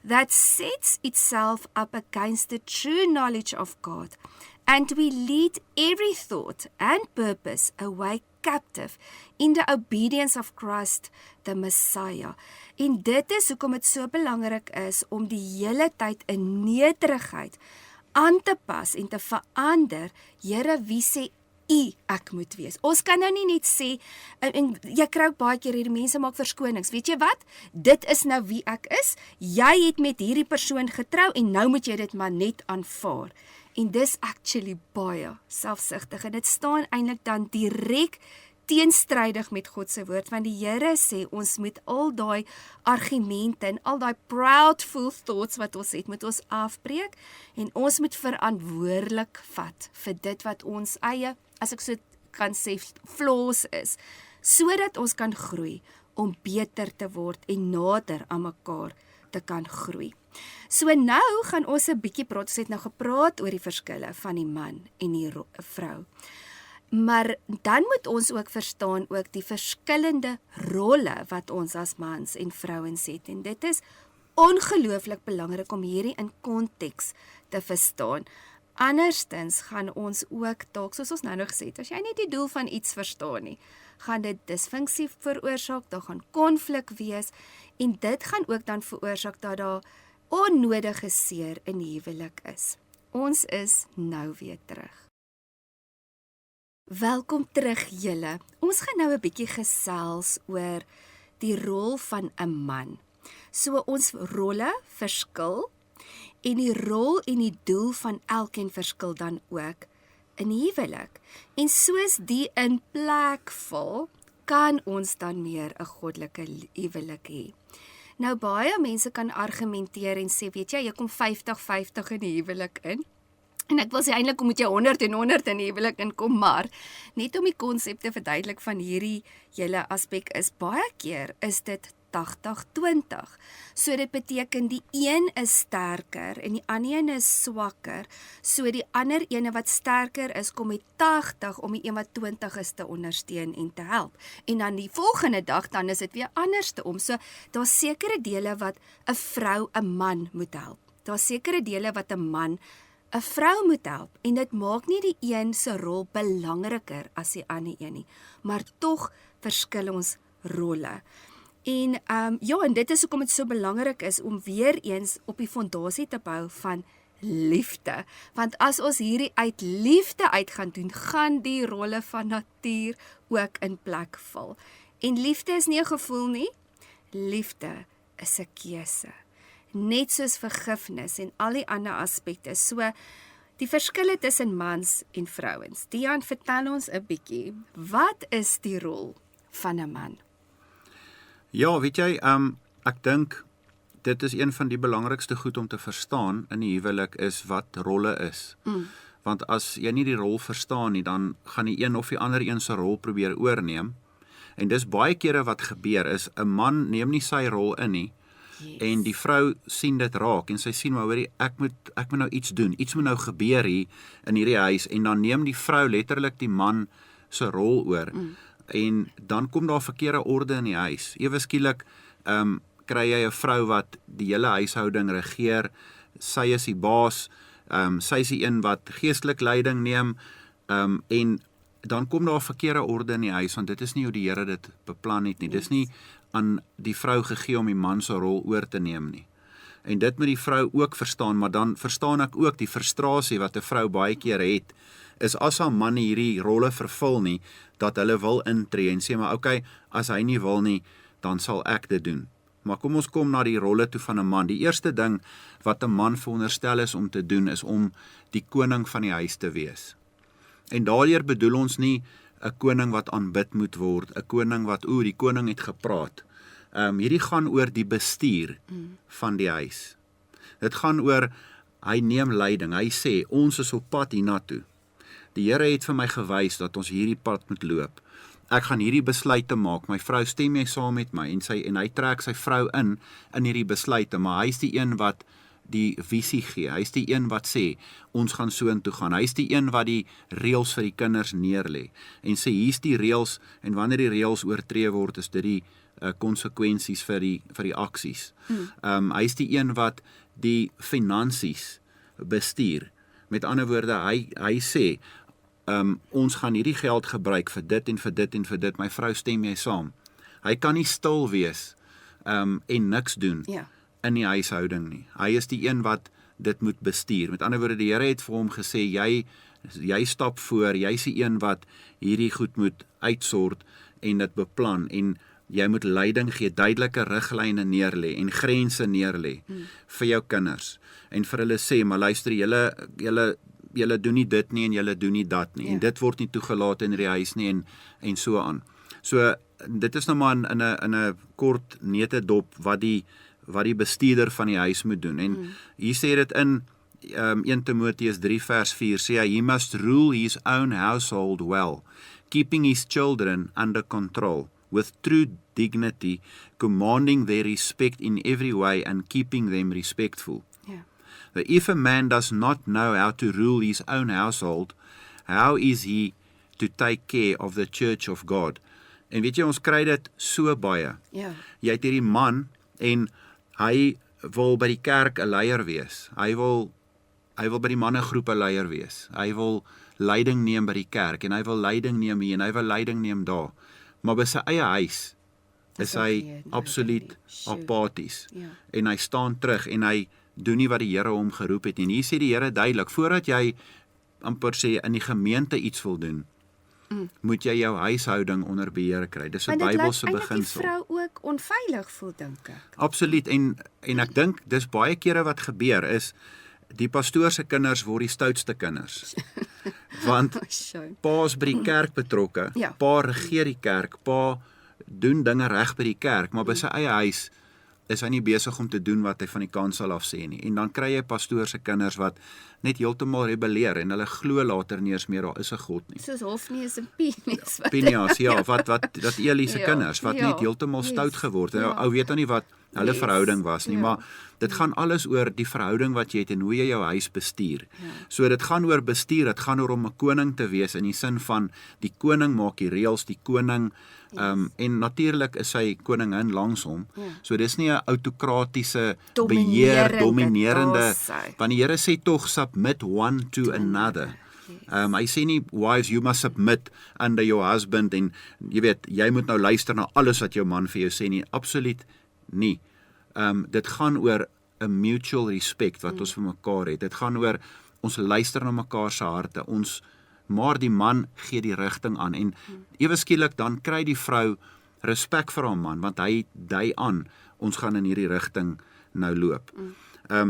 that sets itself up against the true knowledge of God, And we lead every thought and purpose away captive in the obedience of Christ, the Messiah. En dit is hoekom dit so belangrik is om die hele tyd in nederigheid aan te pas en te verander. Here, wie sê U ek moet wees? Ons kan nou nie net sê, en jy kry ook baie keer hierdie mense maak verskonings, weet jy wat? Dit is nou wie ek is, jy het met hierdie persoon getrou en nou moet jy dit maar net aanvaar. En dis actually baie selfsugtig en dit staan eintlik dan direk teenstrydig met God se woord, want die Here sê ons moet al daai argumente en al daai proudful thoughts wat ons het, moet ons afbreek en ons moet verantwoordelik vat vir dit wat ons eie, as ek so kan sê, flaws is, sodat ons kan groei om beter te word en nader aan mekaar te kan groei. So nou gaan ons 'n bietjie praat, ons het nou gepraat oor die verskille van die man en die vrou. Maar dan moet ons ook verstaan ook die verskillende rolle wat ons as mans en vrouens het. En dit is ongelooflik belangrik om hierdie in konteks te verstaan. Anderstens gaan ons ook dalk, soos ons nou nog gesê het, as jy nie die doel van iets verstaan nie, gaan dit disfunksie veroorsaak, daar gaan konflik wees en dit gaan ook dan veroorsaak dat daar onnodige seer in die huwelik is. Ons is nou weer terug. Welkom terug julle. Ons gaan nou 'n bietjie gesels oor die rol van 'n man. So ons rolle verskil en die rol en die doel van elkeen verskil dan ook in die huwelik. En soos die in plek val, kan ons dan meer 'n goddelike huwelik hê. Nou baie mense kan argumenteer en sê, weet jy kom 50-50 in die huwelik in. En ek wil sê eintlik moet jy 100 en 100 in die huwelik inkom, maar net om die konsep te verduidelik van hierdie hele aspek is, baie keer is dit 80-20. So dit beteken die een is sterker en die ander een is swakker. So die ander ene wat sterker is, kom met 80 om die een wat 20 is te ondersteun en te help. En dan die volgende dag, dan is dit weer andersom. So daar's sekere dele wat 'n vrou 'n man moet help. Daar's sekere dele wat 'n man 'n vrou moet help en dit maak nie die een se rol belangriker as die ander een nie, maar tog verskil ons rolle. En en dit is hoekom dit so belangrik is om weer eens op die fondasie te bou van liefde. Want as ons hierdie uit liefde uit gaan doen, gaan die rolle van natuur ook in plek val. En liefde is nie 'n gevoel nie, liefde is 'n keuse. Net soos vergifnis en al die ander aspekte. So, die verskille tussen mans en vrouens. Dian, vertel ons 'n bietjie, wat is die rol van 'n man? Ja, weet jy, ek dink dit is een van die belangrikste goed om te verstaan in die huwelik is wat rolle is. Want as jy nie die rol verstaan nie, dan gaan die een of die ander een se rol probeer oorneem. En dis baie kere wat gebeur is, 'n man neem nie sy rol in nie. Yes. En die vrou sien dit raak en sy sien maar hoorie, ek moet nou iets doen. Iets moet nou gebeur hier in hierdie huis en dan neem die vrou letterlik die man se rol oor. En dan kom daar verkeerde orde in die huis. Ewe skielik kry jy 'n vrou wat die hele huishouding regeer. Sy is die baas. Sy is die een wat geestelik leiding neem. En dan kom daar verkeerde orde in die huis want dit is nie hoe die Here dit beplan het nie. Dis nie aan die vrou gegee om die man se rol oor te neem nie. En dit moet die vrou ook verstaan, maar dan verstaan ek ook die frustrasie wat 'n vrou baie keer het, is as haar man hierdie rolle vervul nie, dat hulle wil intree en sê maar okay, as hy nie wil nie, dan sal ek dit doen. Maar kom ons kom na die rolle toe van 'n man. Die eerste ding wat 'n man veronderstel is om te doen, is om die koning van die huis te wees. En daardeur bedoel ons nie 'n koning wat aanbid moet word, 'n koning wat, die koning het gepraat. Hierdie gaan oor die bestuur van die huis. Dit gaan oor, hy neem leiding, hy sê, ons is op pad hiernatoe. Die Here het vir my gewys dat ons hierdie pad moet loop. Ek gaan hierdie besluite maak, my vrou stem jy saam met my, en hy trek sy vrou in hierdie besluite, maar hy is die een wat die visie gee, hy is die een wat sê, ons gaan so intoe gaan, hy is die een wat die reëls vir die kinders neerlê, en sê, hier is die reëls, en wanneer die reëls oortree word, is dit die konsekwensies vir die aksies. Hy is die een wat die finansies bestuur, Met ander woorde, hy sê, ons gaan hierdie geld gebruik vir dit en vir dit en vir dit, my vrou, stem jy saam? Hy kan nie stil wees en niks doen in die huishouding nie. Hy is die een wat dit moet bestuur. Met ander woorde, die Here het vir hom gesê, jy stap voor, jy is die een wat hierdie goed moet uitsort en dit beplan, en jy moet leiding gee, duidelike riglyne neerlê en grense neerlê vir jou kinders, en vir hulle sê, maar luister, julle doen nie dit nie en julle doen nie dat nie, en dit word nie toegelaat in die huis nie, en so aan. So, dit is nou maar in 'n kort netedop wat die bestuurder van die huis moet doen, en hier sê dit in 1 Timoteus 3 vers 4, sê hy, he must rule his own household well, keeping his children under control, with true dignity, commanding their respect in every way and keeping them respectful. But if a man does not know how to rule his own household, how is he to take care of the church of God? En weet jy, ons kry dit so baie. Jy het hierdie man, en hy wil by die kerk 'n leier wees. Hy wil by die mannegroep 'n leier wees. Hy wil leiding neem by die kerk, en hy wil leiding neem hier, en hy wil leiding neem daar. Maar by sy eie huis is hy absoluut apaties. En hy staan terug, en hy doen nie wat die Here hom geroep het. En hier sê die Here duidelik, voordat jy amper sê in die gemeente iets wil doen, moet jy jou huishouding onder beheer kry. Dis 'n Bybelse beginsel. Want dit laat die vrou ook onveilig voel, dink ek. Absoluut, en ek dink, dis baie kere wat gebeur is, die pastoor se kinders word die stoutste kinders. Want pa is by die kerk betrokke, pa regeer die kerk, pa doen dinge reg by die kerk, maar by sy eie huis is hy nie besig om te doen wat hy van die kansel af sê nie. En dan kry jy pastoor se kinders wat net heeltemal rebelleer, en hulle glo later nie eens meer daar is 'n God nie. Soos Hofnies en Pinias. Pinias, wat Eli se kinders, wat net heeltemal stout geword het. Ou weet dan nie wat hulle verhouding was nie, maar dit gaan alles oor die verhouding wat jy het en hoe jy jou huis bestuur. So dit gaan oor bestuur, dit gaan oor om 'n koning te wees, in die sin van, die koning maak die reëls, die koning, en natuurlik is sy koningin langs hom, so dis nie 'n autokratiese beheer, dominerende, want die Here sê tog, submit one to another. Hy sê nie, wives, you must submit under your husband, en jy weet, jy moet nou luister na alles wat jou man vir jou sê nie, absoluut nie. Dit gaan oor 'n mutual respect wat ons vir mekaar het. Dit gaan oor, ons luister na mekaar se harte, maar die man gee die rigting aan, en ewe skielik dan kry die vrou respek vir haar man, want hy dui aan, ons gaan in hierdie rigting nou loop.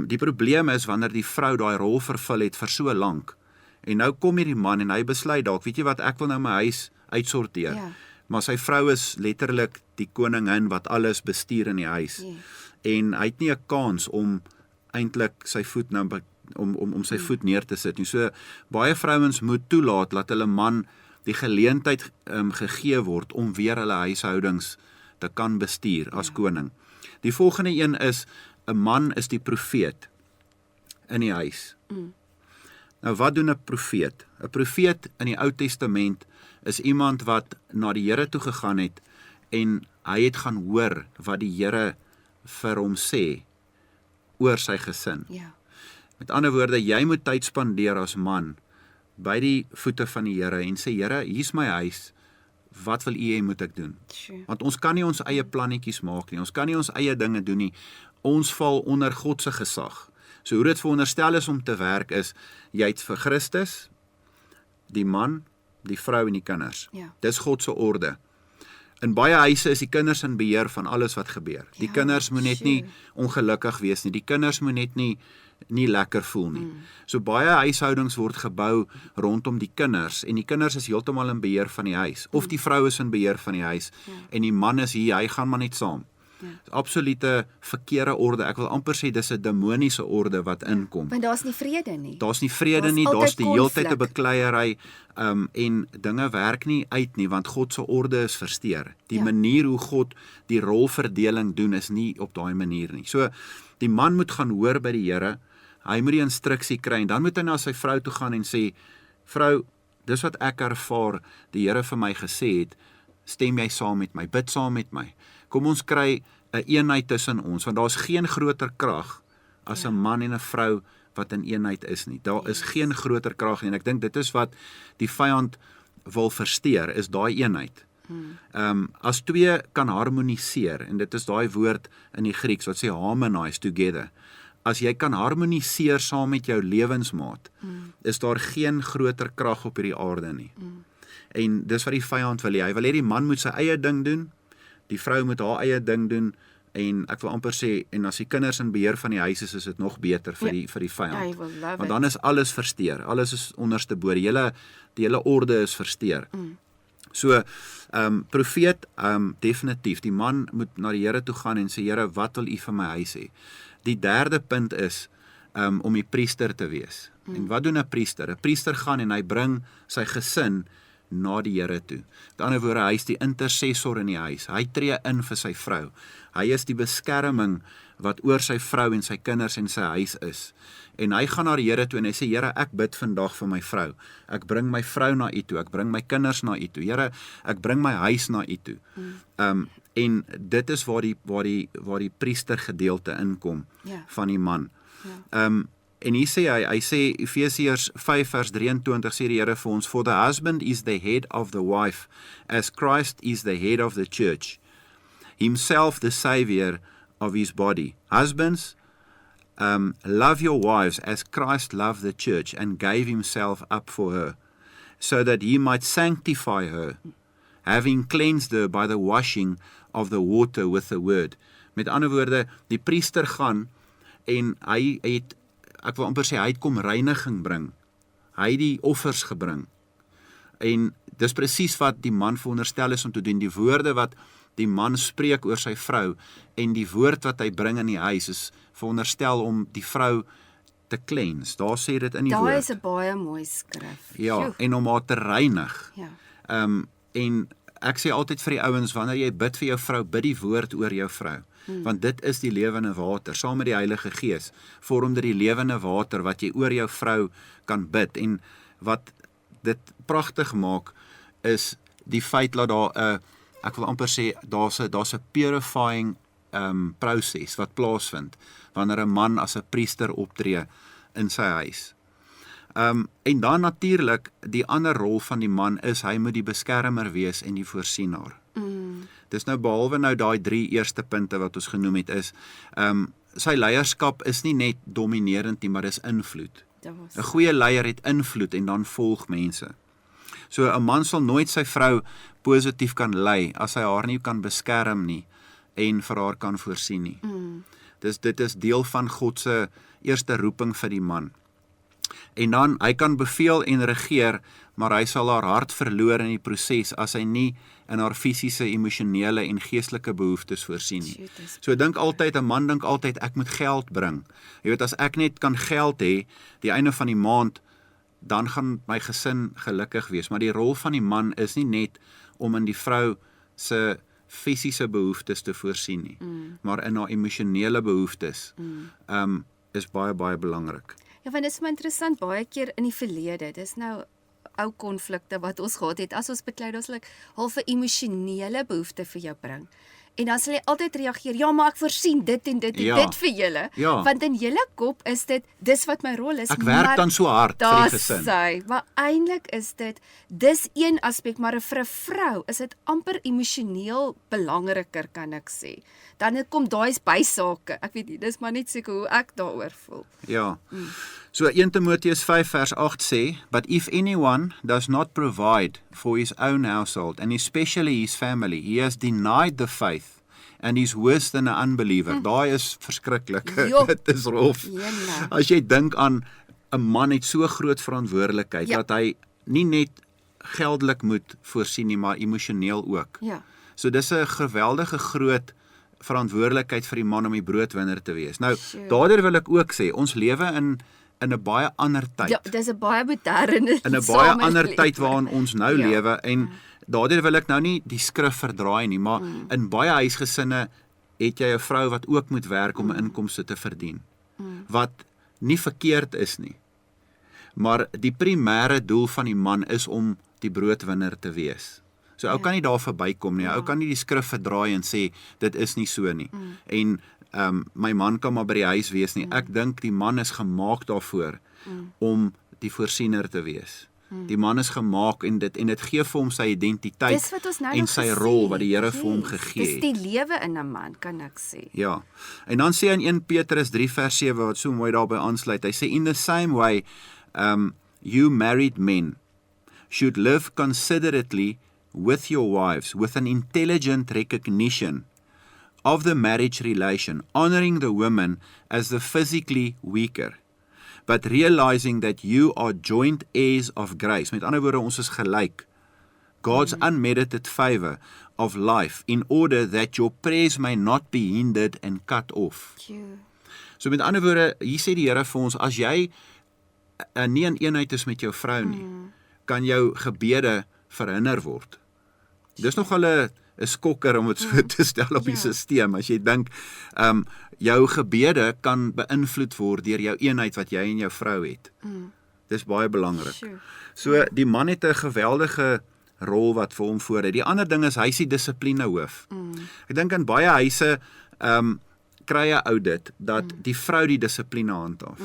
Die probleem is, wanneer die vrou daai rol vervul het vir so lank, en nou kom hierdie man, en hy besluit dalk, weet jy wat, ek wil nou my huis uitsorteer, maar sy vrou is letterlik die koningin wat alles bestuur in die huis, en hy het nie 'n kans om eintlik sy voet nou om sy voet neer te sit nie. So baie vrouens moet toelaat dat hulle man die geleentheid gegee word om weer hulle huishoudings te kan bestuur as koning. Die volgende een is, 'n man is die profeet in die huis. Nou wat doen 'n profeet? 'n Profeet in die Ou Testament is iemand wat na die Here toe gegaan het, en hy het gaan hoor wat die Here vir hom sê oor sy gesin. Met ander woorde, jy moet tyd spandeer as man by die voete van die Here en sê, Here, hier's my huis, wat wil U hê moet ek doen? Want ons kan nie ons eie plannetjies maak nie, ons kan nie ons eie dinge doen nie, ons val onder God se gesag. So hoe dit veronderstel is om te werk is, jy het vir Christus, die man, die vrou en die kinders. Dis God se orde. In baie huise is die kinders in beheer van alles wat gebeur. Die kinders moet net nie ongelukkig wees nie, die kinders moet net nie lekker voel nie. So baie huishoudings word gebou rondom die kinders, en die kinders is heeltemal in beheer van die huis, of die vrou is in beheer van die huis, en die man is hier, hy gaan maar net saam. Absolute verkeerde orde, ek wil amper sê, dis 'n demoniese orde wat inkom. Want daar's nie vrede nie. Daar's nie vrede nie, daar's die heeltyd 'n bekleierery, en dinge werk nie uit nie, want God se orde is versteur. Die manier hoe God die rolverdeling doen is nie op daai manier nie. So, die man moet gaan hoor by die Here, hy moet die instruksie kry, en dan moet hy na sy vrou toe gaan en sê, vrou, dis wat ek ervaar, die Here vir my gesê het, stem jy saam met my, bid saam met my. Kom ons kry 'n eenheid tussen ons, want daar's geen groter krag as 'n man en 'n vrou wat in eenheid is nie. Daar is geen groter krag nie en ek dink dit is wat die vyand wil versteur, is daai eenheid. As twee kan harmoniseer, en dit is daai woord in die Grieks wat sê harmonize together. As jy kan harmoniseer saam met jou lewensmaat, is daar geen groter krag op hierdie aarde nie. En dis wat die vyand wil hê. Hy wil hê die man moet sy eie ding doen, die vrou moet haar eie ding doen, en ek wil amper sê, en as die kinders in beheer van die huis is dit nog beter vir die vyand. Want dan is alles versteur, alles is onderste bo, die hele orde is versteur. So, profeet, definitief, die man moet na die Here toe gaan en sê, Here, wat wil U vir my huis hê? Die derde punt is, om die priester te wees. En wat doen 'n priester? 'n Priester gaan en hy bring sy gesin na die Here toe. Met ander woorde, hy is die intercessor in die huis. Hy tree in vir sy vrou. Hy is die beskerming wat oor sy vrou en sy kinders en sy huis is. En hy gaan na die Here toe en hy sê, Here, ek bid vandag vir my vrou. Ek bring my vrou na U toe. Ek bring my kinders na U toe. Here, ek bring my huis na U toe. En dit is waar die priester gedeelte inkom van die man. En hier sê hy sê Efesiërs 5 vers 23 sê die Here vir ons, For the husband is the head of the wife, as Christ is the head of the church, himself the savior of his body. Husbands, love your wives as Christ loved the church and gave himself up for her, so that he might sanctify her, having cleansed her by the washing of the water with the word. Met ander woorde, die priester gaan en hy het, ek wil amper sê, hy het kom reiniging bring. Hy het die offers gebring. En dis presies wat die man veronderstel is om te doen. Die woorde wat die man spreek oor sy vrou en die woord wat hy bring in die huis is veronderstel om die vrou te cleanse. Daar sê dit in die woord. Daar is 'n baie mooi skrif. Ja, en om haar te reinig. Ja. En ek sê altyd vir die ouens, wanneer jy bid vir jou vrou, bid die woord oor jou vrou. Want dit is die lewende water, saam met die Heilige Gees, vorm dit die lewende water wat jy oor jou vrou kan bid. En wat dit pragtig maak, is die feit dat daar ek wil amper sê, daar's 'n purifying proses wat plaasvind, wanneer 'n man as 'n priester optree in sy huis. En dan natuurlik, die ander rol van die man is, hy moet die beskermer wees en die voorsienaar. Dis nou behalwe nou daai 3 eerste punte wat ons genoem het is, sy leierskap is nie net dominerend nie, maar dis invloed. 'n Goeie leier het invloed en dan volg mense. So 'n man sal nooit sy vrou positief kan lei as hy haar nie kan beskerm nie en vir haar kan voorsien nie. Dit is deel van God se eerste roeping vir die man. En dan, hy kan beveel en regeer, maar hy sal haar hart verloor in die proses as hy nie in haar fisiese, emosionele en geestelike behoeftes voorsien nie. So dink altyd, 'n man dink altyd, ek moet geld bring. Jy weet, as ek net kan geld hê, die einde van die maand, dan gaan my gesin gelukkig wees. Maar die rol van die man is nie net om in die vrou se fisiese behoeftes te voorsien nie, maar in haar emosionele behoeftes is baie, baie belangrik. Ja, want dit is maar interessant, baie keer in die verlede, dis nou ou konflikte wat ons gehad het, as ons beklei, ons half 'n emosionele behoefte vir jou bring. En dan sal jy altyd reageer, ja, maar ek voorsien dit en dit en dit vir julle. Ja. Want in julle kop is dit, dis wat my rol is. Ek werk dan so hard vir die gesin. Maar eintlik is dit, dis een aspek, maar vir 'n vrou is dit amper emosioneel belangriker, kan ek sê. Dan kom daai bysake. Ek weet nie, dis maar net seker hoe ek daaroor voel. Ja. So 1 Timoteus 5 vers 8 sê, But if anyone does not provide for his own household, and especially his family, he has denied the faith and is worse than an unbeliever. Daai is verskriklik. Dit is rof. As jy dink aan 'n man het so groot verantwoordelikheid, dat hy nie net geldelik moet voorsien nie, maar emosioneel ook. Ja. So dis 'n geweldige groot verantwoordelikheid vir die man om die broodwinner te wees. Nou, daardeur wil ek ook sê, ons lewe in 'n baie ander tyd. Ja, dis 'n baie moderne in 'n baie ander tyd waarin ons nou lewe, en daardeur wil ek nou nie die skrif verdraai nie, maar in baie huisgesinne het jy 'n vrou wat ook moet werk om 'n inkomste te verdien. Wat nie verkeerd is nie. Maar die primêre doel van die man is om die broodwinner te wees. So ou kan nie daar verbykom nie. Ou kan nie die skrif verdraai en sê dit is nie so nie. En my man kan maar by die huis wees nie. Ek dink die man is gemaak daarvoor om die voorsiener te wees. Die man is gemaak en dit gee vir hom sy identiteit Dis wat ons nou en nog sy gesê rol wat die Here het. vir hom Yes, gegee Dis het. die lewe in 'n man, kan ek sê. Ja. En dan sê hy in 1 Petrus 3 vers 7 wat so mooi daarby aansluit. Hy sê in the same way you married men should live considerately with your wives with an intelligent recognition of the marriage relation, honoring the woman as the physically weaker, but realizing that you are joint heirs of grace. Met ander woorde, ons is gelyk. God's unmerited favor of life in order that your prayers may not be hindered and cut off. So met ander woorde, hier sê die Here vir ons, as jy nie in eenheid is met jou vrou nie, kan jou gebede verhinder word. Dis nogal 'n skokker om dit so te stel op die stelsel, as jy dink, jou gebede kan beïnvloed word deur jou eenheid wat jy en jou vrou het. Dis baie belangrik. So, die man het 'n geweldige rol wat vir hom voor het. Die ander ding is, hy is die dissiplinehoof. Ek dink in baie huise, kry 'n audit, dat die vrou die dissipline handhaaf.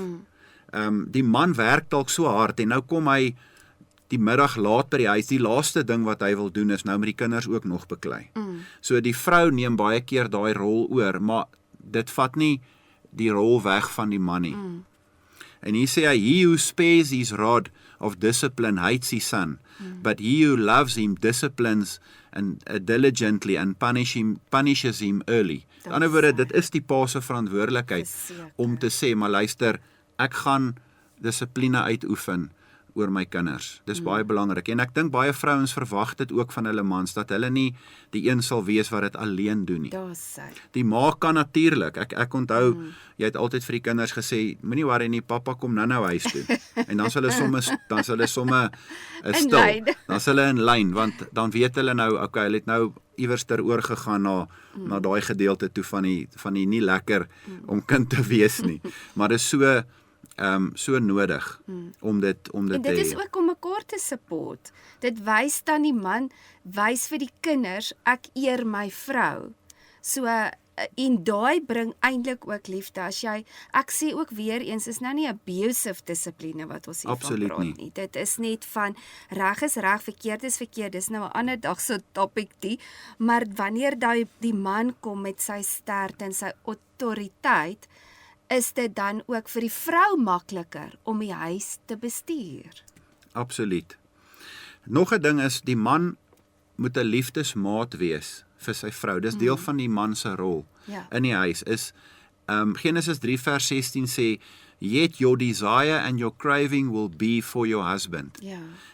Die man werk dalk so hard, en nou kom hy die middag laat by die huis, die laaste ding wat hy wil doen is nou met die kinders ook nog beklei. So die vrou neem baie keer daai rol oor, maar dit vat nie die rol weg van die man nie. En hier sê hy, he who spares his rod of discipline hates his son, but he who loves him disciplines and diligently and punishes him early. Aan die ander woorde, dit is die pa se verantwoordelikheid om te sê, maar luister, ek gaan dissipline uitoefen oor my kinders. Dis baie belangrik. En ek dink baie vrouens verwag dit ook van hulle mans, dat hulle nie die een sal wees wat dit alleen doen nie. Die ma kan natuurlik. Ek onthou, jy het altyd vir die kinders gesê, moenie worry nie, pappa kom nou huis toe. En dan sal hulle somme stil. Dan sal hulle in lyn, want dan weet hulle nou, okay, hulle het nou iewers ter oorgegaan na daai gedeelte toe van die nie lekker om kind te wees nie. Maar dit is so nodig om dit te hê. En dit is ook om mekaar te support. Dit wys dan die man, wys vir die kinders, ek eer my vrou. So, en daai bring eintlik ook liefde. Ek sê ook weer eens, is nou nie abusive dissipline wat ons hier van praat nie. Dit is net van, reg is reg, verkeerd is verkeerd, dis nou 'n ander dag so topic die, maar wanneer die man kom met sy sterkte en sy autoriteit, is dit dan ook vir die vrou makliker om die huis te bestuur. Absoluut. Nog 'n ding is, die man moet 'n liefdesmaat wees vir sy vrou. Dis deel van die man se rol in die huis. Is Genesis 3 vers 16 sê, yet your desire and your craving will be for your husband.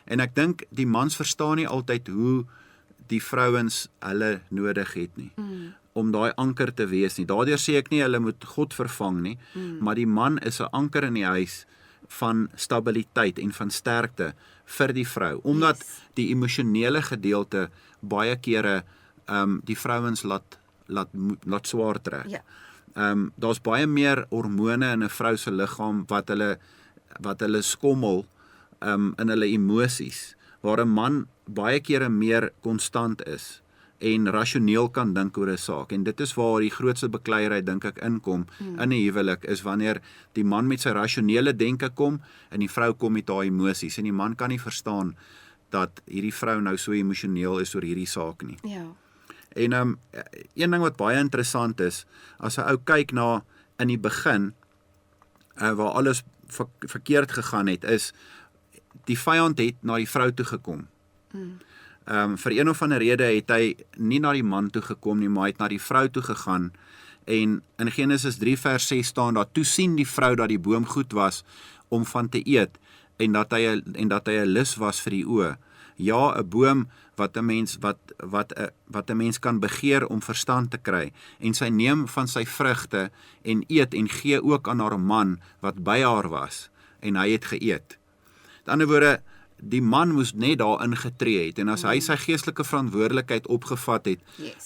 En ek dink die mans verstaan nie altyd hoe die vrouens hulle nodig het nie. Om daai anker te wees nie. Daardeur sê ek nie hulle moet God vervang nie, maar die man is 'n anker in die huis van stabiliteit en van sterkte vir die vrou, omdat die emosionele gedeelte baie kere die vrouens laat swaar trek. Daar's baie meer hormone in 'n vrou se liggaam wat hulle skommel in hulle emosies, waar 'n man baie kere meer konstant is en rasioneel kan dink oor 'n saak. En dit is waar die grootste bekleierheid, dink ek, inkom in 'n huwelik, is wanneer die man met sy rasionele denke kom en die vrou kom met haar emosies. En die man kan nie verstaan dat hierdie vrou nou so emosioneel is oor hierdie saak nie. En een ding wat baie interessant is, as 'n ou kyk na in die begin, waar alles verkeerd gegaan het, is die vyand het na die vrou toe gekom. Vir een of ander rede het hy nie na die man toe gekom nie, maar hy het na die vrou toe gegaan. En in Genesis 3 vers 6 staan daar, toe sien die vrou dat die boom goed was om van te eet, en dat hy 'n lus was vir die oë. Ja, 'n boom wat 'n mens kan begeer om verstand te kry, en sy neem van sy vrugte en eet en gee ook aan haar man wat by haar was, en hy het geëet. Met ander woorde, die man moes net daar ingetree het, en as hy sy geestelike verantwoordelikheid opgevat het,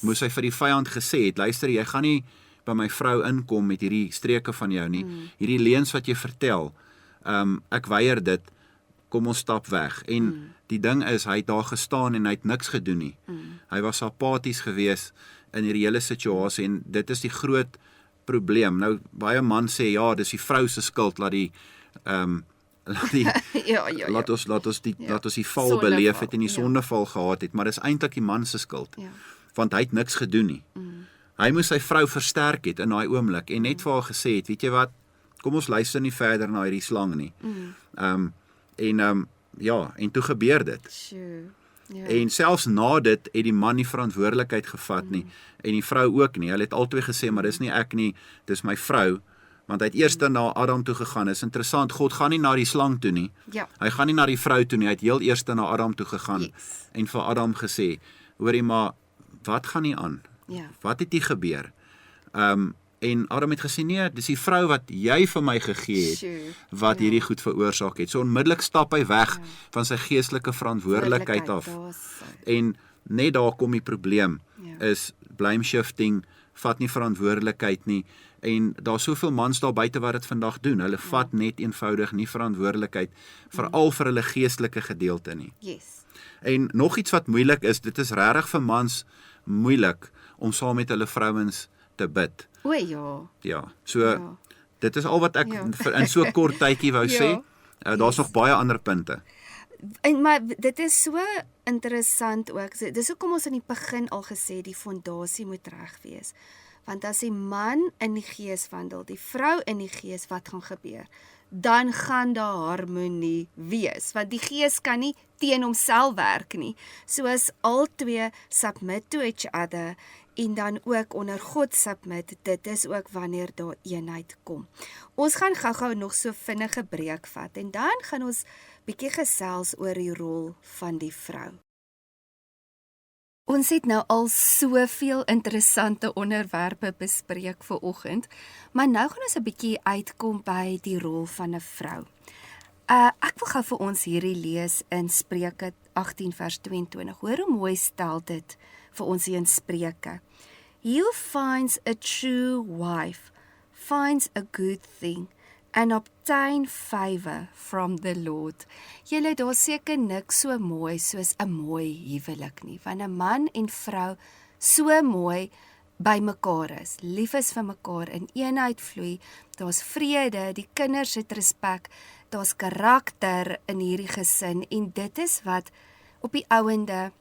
moes hy vir die vyand gesê het, luister, jy gaan nie by my vrou inkom met hierdie streke van jou nie, hierdie leuns wat jy vertel, ek weier dit, kom ons stap weg. En die ding is, hy het daar gestaan en hy het niks gedoen nie. Hy was apaties gewees in hierdie hele situasie, en dit is die groot probleem. Nou baie man sê ja, dis die vrou se skuld laat die laat die laat ons die val Sondeval, beleef het en die ja. sondeval gehad het, maar dis eintlik die man se skuld. Ja. Want hy het niks gedoen nie. Hy moes sy vrou versterk het in daai oomblik en net vir haar gesê het, weet jy wat, kom ons luister nie verder na hierdie slang nie. En toe gebeur dit. Sure. Ja. En selfs na dit het die man nie verantwoordelikheid gevat nie en die vrou ook nie. Hulle het albei gesê, maar dis nie ek nie, dis my vrou. Want hy het eers na Adam toe gegaan. Is interessant, God gaan nie na die slang toe nie. Ja. Hy gaan nie na die vrou toe nie. Hy het heel eers na Adam toe gegaan en vir Adam gesê, hoorie maar, wat gaan nie aan? Ja. Wat het hier gebeur? En Adam het gesê, nee, dis die vrou wat jy vir my gegee het, Sure. wat hierdie goed veroorsaak het. So onmiddellik stap hy weg van sy geestelike verantwoordelikheid af. En net daar kom die probleem, is blame shifting, vat nie verantwoordelikheid nie, en daar's soveel mans daar buite wat dit vandag doen, hulle vat net eenvoudig nie verantwoordelikheid, veral vir hulle geestelike gedeelte nie. Yes. En nog iets wat moeilik is, dit is regtig vir mans moeilik om saam met hulle vrouens te bid. O ja. Ja, so dit is al wat ek in so 'n kort tydjie wou sê. Daar's nog baie ander punte. Maar dit is so interessant ook. Dis hoekom ons in die begin al gesê die fondasie moet reg wees. Want as die man in die gees wandel, die vrou in die gees, wat gaan gebeur? Dan gaan daar harmonie wees, want die gees kan nie teen homself werk nie. So as al twee submit to each other en dan ook onder God submit, dit is ook wanneer daar eenheid kom. Ons gaan gou-gou nog so vinnige breek vat en dan gaan ons bietjie gesels oor die rol van die vrou. Ons het nou al soveel interessante onderwerpe bespreek vir oggend, maar nou gaan ons 'n bietjie uitkom by die rol van 'n vrou. Ek wil gou vir ons hierdie lees in Spreuke 18 vers 22. Hoor hoe mooi stel dit vir ons hier in Spreuke. He who finds a true wife finds a good thing and obtain favor from the Lord. Julle, daar seker niks so mooi soos 'n mooi huwelik nie, want 'n man en vrou so mooi by mekaar is, lief is vir mekaar, in eenheid vloei, daar's vrede, die kinders het respek, daar's karakter in hierdie gesin en dit is wat op die ouende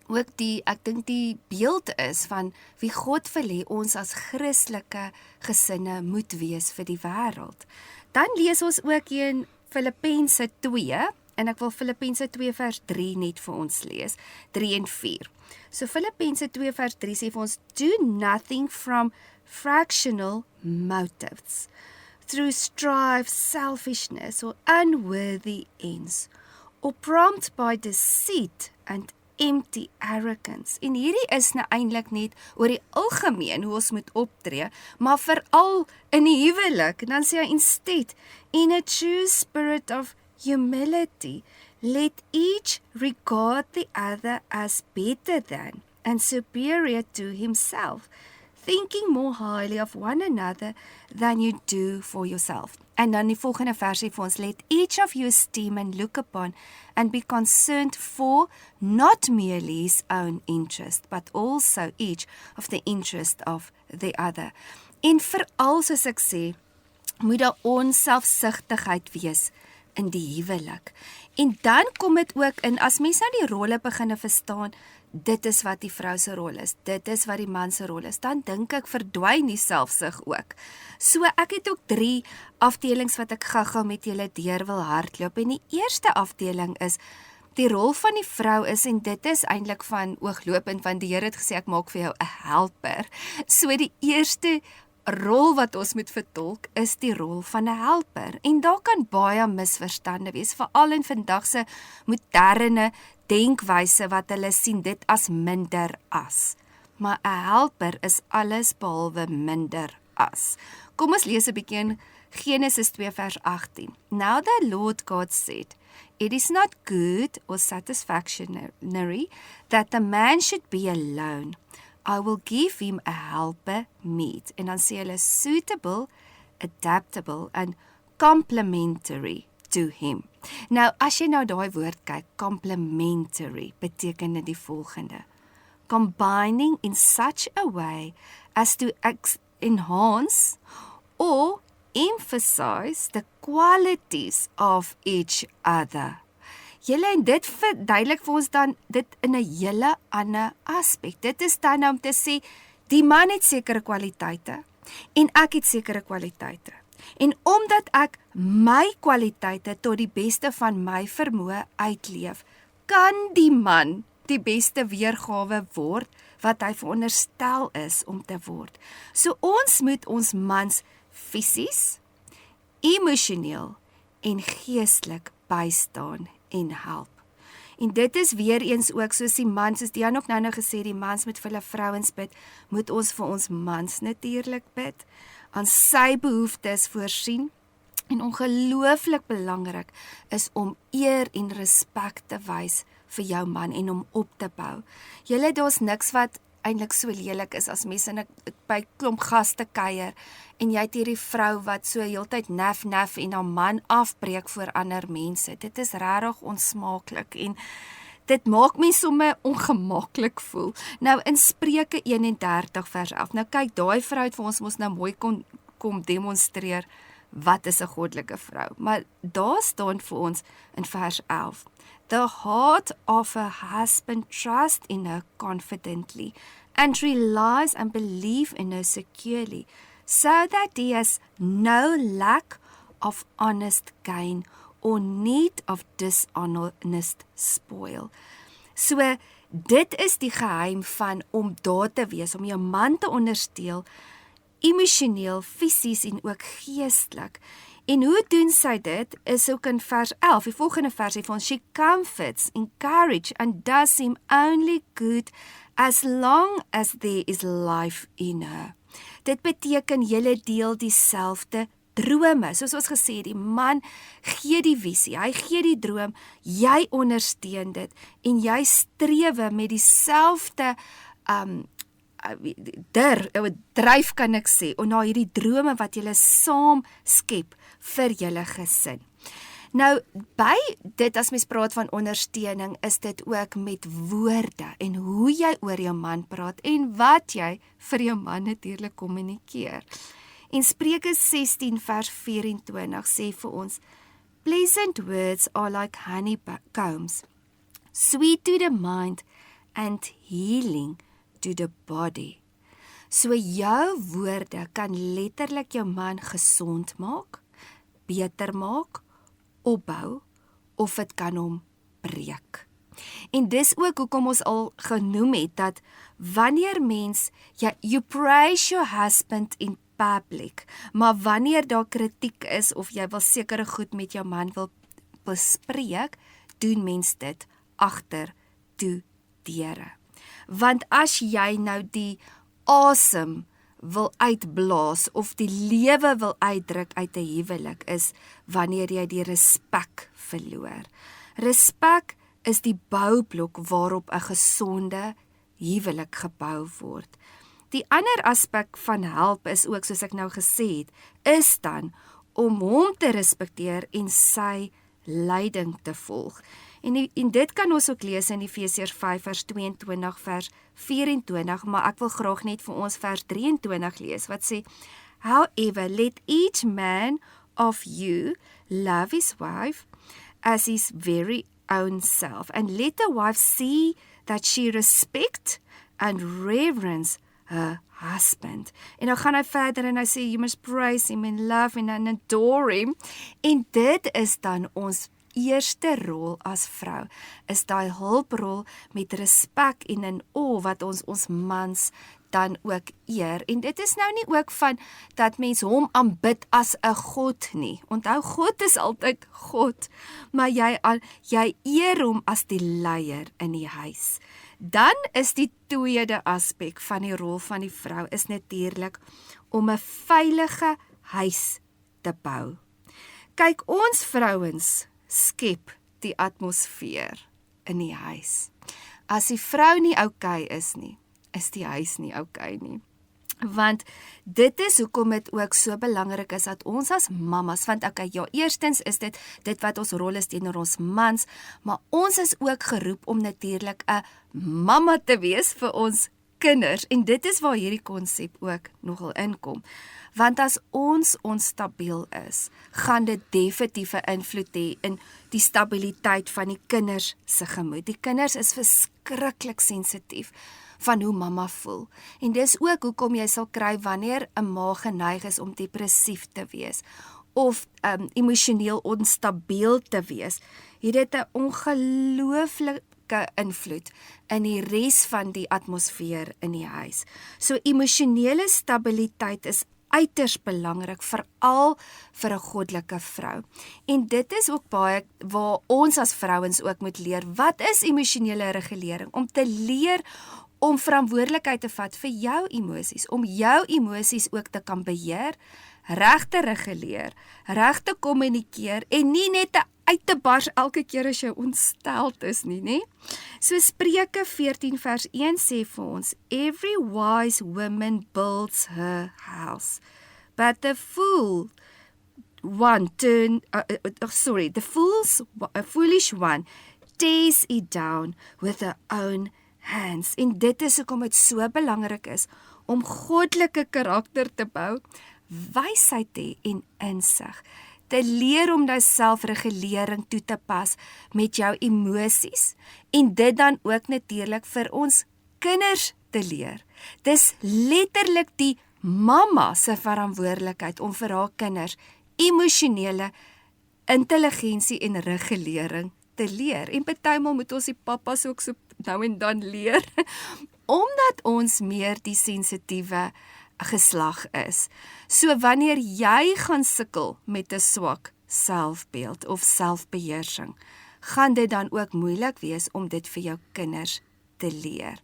ook ek dink die beeld is van wie God wil hê ons as Christelike gesinne moet wees vir die wêreld. Dan lees ons ook hier in Filippense 2 en ek wil Filippense 2 vers 3 net vir ons lees, 3 en 4. So Filippense 2 vers 3 sê vir ons, do nothing from fractional motives, through strife, selfishness or unworthy ends, or prompt by deceit and empty arrogance. En hierdie is nou eintlik net oor die algemeen hoe ons moet optree, maar veral in die huwelik. En dan sê hy instead, in a true spirit of humility, let each regard the other as better than and superior to himself, thinking more highly of one another than you do for yourself. En dan die volgende versie vir ons, let each of you esteem and look upon and be concerned for not merely his own interest, but also each of the interest of the other. En veral soos ek sê, moet daar onselfsugtigheid wees in die huwelik. En dan kom dit ook in, as mens nou die rolle beginne verstaan, dit is wat die vrou se rol is, dit is wat die man se rol is, dan dink ek verdwyn die selfsug ook. So ek het ook 3 afdelings wat ek gou-gou met julle deur wil hardloop. En die eerste afdeling is, die rol van die vrou is, en dit is eintlik van ooglopend, want die Here het gesê, ek maak vir jou 'n helper. So die eerste rol wat ons moet vertolk is die rol van 'n helper. En daar kan baie misverstande wees, veral in vandag se moderne denkwyse wat hulle sien dit as minder as. Maar 'n helper is alles behalwe minder as. Kom ons lees 'n bietjie in Genesis 2 vers 18. Now the Lord God said, it is not good or satisfactory that the man should be alone. I will give him a helper meet. En dan sê hulle suitable, adaptable and complementary to him. Nou, as jy nou daai woord kyk, complementary, beteken dit die volgende. Combining in such a way as to enhance or emphasize the qualities of each other. Julle, en dit verduidelik vir ons dan dit in 'n hele ander aspek. Dit is dan om te sê, die man het sekere kwaliteite en ek het sekere kwaliteite. En omdat ek my kwaliteite tot die beste van my vermoë uitleef, kan die man die beste weergawe word wat hy veronderstel is om te word. So ons moet ons mans fisies, emosioneel en geestelik bystaan en help. En dit is weer eens ook soos die mans, soos Dian ook nou gesê, die mans moet vir hulle vrouens bid, moet ons vir ons mans natuurlik bid, aan sy behoeftes voorsien, en ongelooflik belangrik is om eer en respek te wys vir jou man en hom op te bou. Julle, daar's niks wat eintlik so lelik is as mense by klomp gaste kuier en jy het hierdie vrou wat so heeltyd nef en haar man afbreek voor ander mense. Dit is regtig onsmaaklik en dit maak my sommer ongemaklik voel. Nou in Spreuke 31 vers 11. Nou kyk, daai vrou het vir ons mos nou mooi kom demonstreer wat is 'n goddelike vrou. Maar daar staan vir ons in vers 11. The heart of a husband trusts in her confidently and relies and believes in her securely, so that he has no lack of honest gain or need of dishonest spoil. So, dit is die geheim van om daar te wees, om jou man te ondersteun, emosioneel, fisies en ook geestelik. En hoe doen sy dit, is ook in vers 11, die volgende vers sê van, she comforts, encourage and does him only good as long as there is life in her. Dit beteken julle deel dieselfde drome, soos ons gesê, die man gee die visie, hy gee die droom, jy ondersteun dit, en jy strewe met dieselfde dryf kan ek sê, na hierdie drome wat julle saam skep vir julle gesin. Nou, by dit as mens praat van ondersteuning, is dit ook met woorde en hoe jy oor jou man praat en wat jy vir jou man natuurlik kommunikeer. En Spreuke 16 vers 24 sê vir ons, pleasant words are like honeycombs, sweet to the mind and healing to the body. So jou woorde kan letterlik jou man gesond maak, beter maak, opbou, of het kan hom breek. En dis ook hoekom ons al genoem het, dat wanneer mens, you praise your husband in public, maar wanneer daar kritiek is, of jy wil sekere goed met jou man wil bespreek, doen mens dit agter toe deure. Want as jy nou die asem wil uitblaas, of die lewe wil uitdruk uit 'n huwelik, is wanneer jy die respek verloor. Respek is die boublok waarop 'n gesonde huwelik gebou word. Die ander aspek van help is ook, soos ek nou gesê het, is dan om hom te respekteer en sy leiding te volg. En dit kan ons ook lees in Efesiërs 5 vers 22 vers 24, maar ek wil graag net vir ons vers 23 lees, wat sê, however, let each man of you love his wife as his very own self, and let the wife see that she respect and reverence her husband. En dan gaan hy verder en hy sê, you must praise him and love him and adore him. En dit is dan ons eerste rol as vrou, is daai hulprol met respek en in wat ons mans dan ook eer. En dit is nou nie ook van dat mens hom aanbid as 'n God nie. Onthou, God is altyd God, maar jy eer hom as die leier in die huis. Dan is die tweede aspek van die rol van die vrou is natuurlik om 'n veilige huis te bou. Kyk, ons vrouens skep die atmosfeer in die huis. As die vrou nie oukei is nie, is die huis nie oukei nie. Want dit is hoekom dit ook so belangrik is dat ons as mamas, want eerstens is dit wat ons rol is teenoor ons mans, maar ons is ook geroep om natuurlik 'n mamma te wees vir ons kinders, en dit is waar hierdie konsep ook nogal inkom, want as ons onstabiel is, gaan dit definitief 'n invloed hê in die stabiliteit van die kinders se gemoed. Die kinders is verskriklik sensitief van hoe mamma voel. En dis ook hoekom jy sal kry wanneer 'n ma geneig is om depressief te wees of emosioneel onstabiel te wees, het dit 'n ongelooflike invloed in die res van die atmosfeer in die huis. So emosionele stabiliteit is uiters belangrik, veral vir 'n goddelike vrou. En dit is ook baie waar ons as vrouens ook moet leer. Wat is emosionele regulering? Om te leer om verantwoordelikheid te vat vir jou emosies, om jou emosies ook te kan beheer, reg te reguleer, reg te kommunikeer en nie net uit te bars elke keer as jy ontsteld is nie, né? So Spreuke 14 vers 1 sê vir ons, every wise woman builds her house, but the foolish one tears it down with her own hands. En dit is hoekom dit so belangrik is om goddelike karakter te bou, wysheid te hê en insig, te leer om jou selfregulering toe te pas met jou emosies en dit dan ook natuurlik vir ons kinders te leer. Dis letterlik die mamma se verantwoordelikheid om vir haar kinders emosionele intelligensie en regulering te leer. En partymal moet ons die pappas ook so nou en dan leer, omdat ons meer die sensitiewe geslag is. So wanneer jy gaan sukkel met 'n swak selfbeeld of selfbeheersing, gaan dit dan ook moeilik wees om dit vir jou kinders te leer.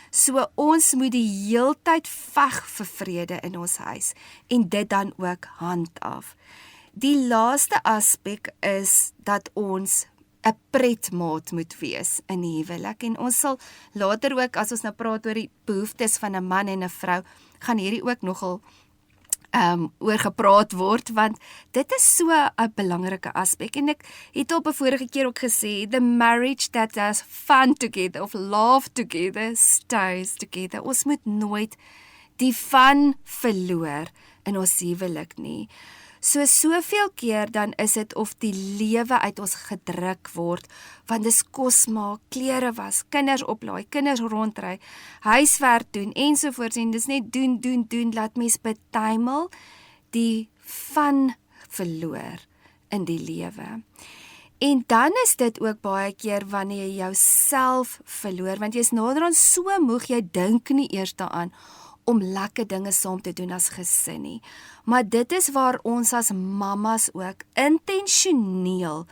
So ons moet die heeltyd veg vir vrede in ons huis en dit dan ook handhaaf. Die laaste aspek is dat ons 'n pretmaat moet wees in die huwelik en ons sal later ook, as ons nou praat oor die behoeftes van 'n man en 'n vrou, gaan hierdie ook nogal oor gepraat word, want dit is so 'n belangrike aspek en ek het op 'n vorige keer ook gesê, the marriage that has fun together of laugh together stays together. Ons moet nooit die fun verloor in ons huwelik nie. Soveel keer dan is dit of die lewe uit ons gedruk word, want dis kos maak, klere was, kinders oplaai, kinders rondry, huiswerk doen ensovoorts en dis net doen, laat mens betuimel die van verloor in die lewe. En dan is dit ook baie keer wanneer jy jouself verloor, want jy is naderhand so moeg, jy dink nie eers daaraan om lekker dinge saam te doen as gesin nie. Maar dit is waar ons as mammas ook intentioneel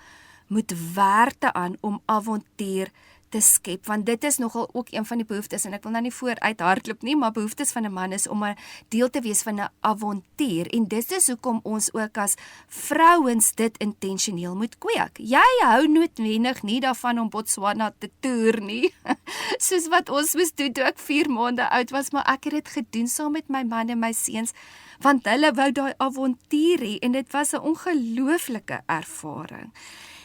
moet werk aan om avontuur te skep, want dit is nogal ook een van die behoeftes, en ek wil nou nie vooruit hardloop nie, maar behoeftes van 'n man is om 'n deel te wees van 'n avontuur, en dit is hoekom ons ook as vrouens dit intentioneel moet kweek. Jy hou noodwendig nie daarvan om Botswana te toer nie, soos wat ons moes doen toe ek 4 maande oud was, maar ek het dit gedoen saam met my man en my seuns, want hulle wou daai avontuur hê, en dit was 'n ongelooflike ervaring.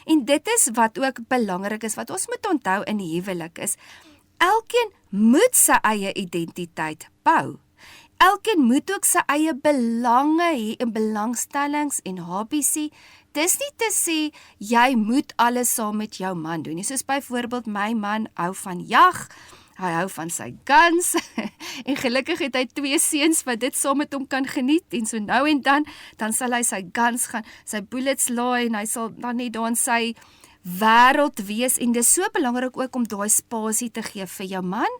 En dit is wat ook belangrik is, wat ons moet onthou in die huwelik is, elkeen moet sy eie identiteit bou. Elkeen moet ook sy eie belange hê en belangstellings en hobbies hê. Dis nie te sê, jy moet alles saam met jou man doen nie. Soos byvoorbeeld my man hou van jag, hy hou van sy guns, en gelukkig het hy 2 seuns wat dit saam met hom kan geniet, en so nou en dan sal hy sy guns gaan, sy bullets laai, en hy sal dan net daar in sy wêreld wees, en dis so belangrik ook om daai spasie te gee vir jou man,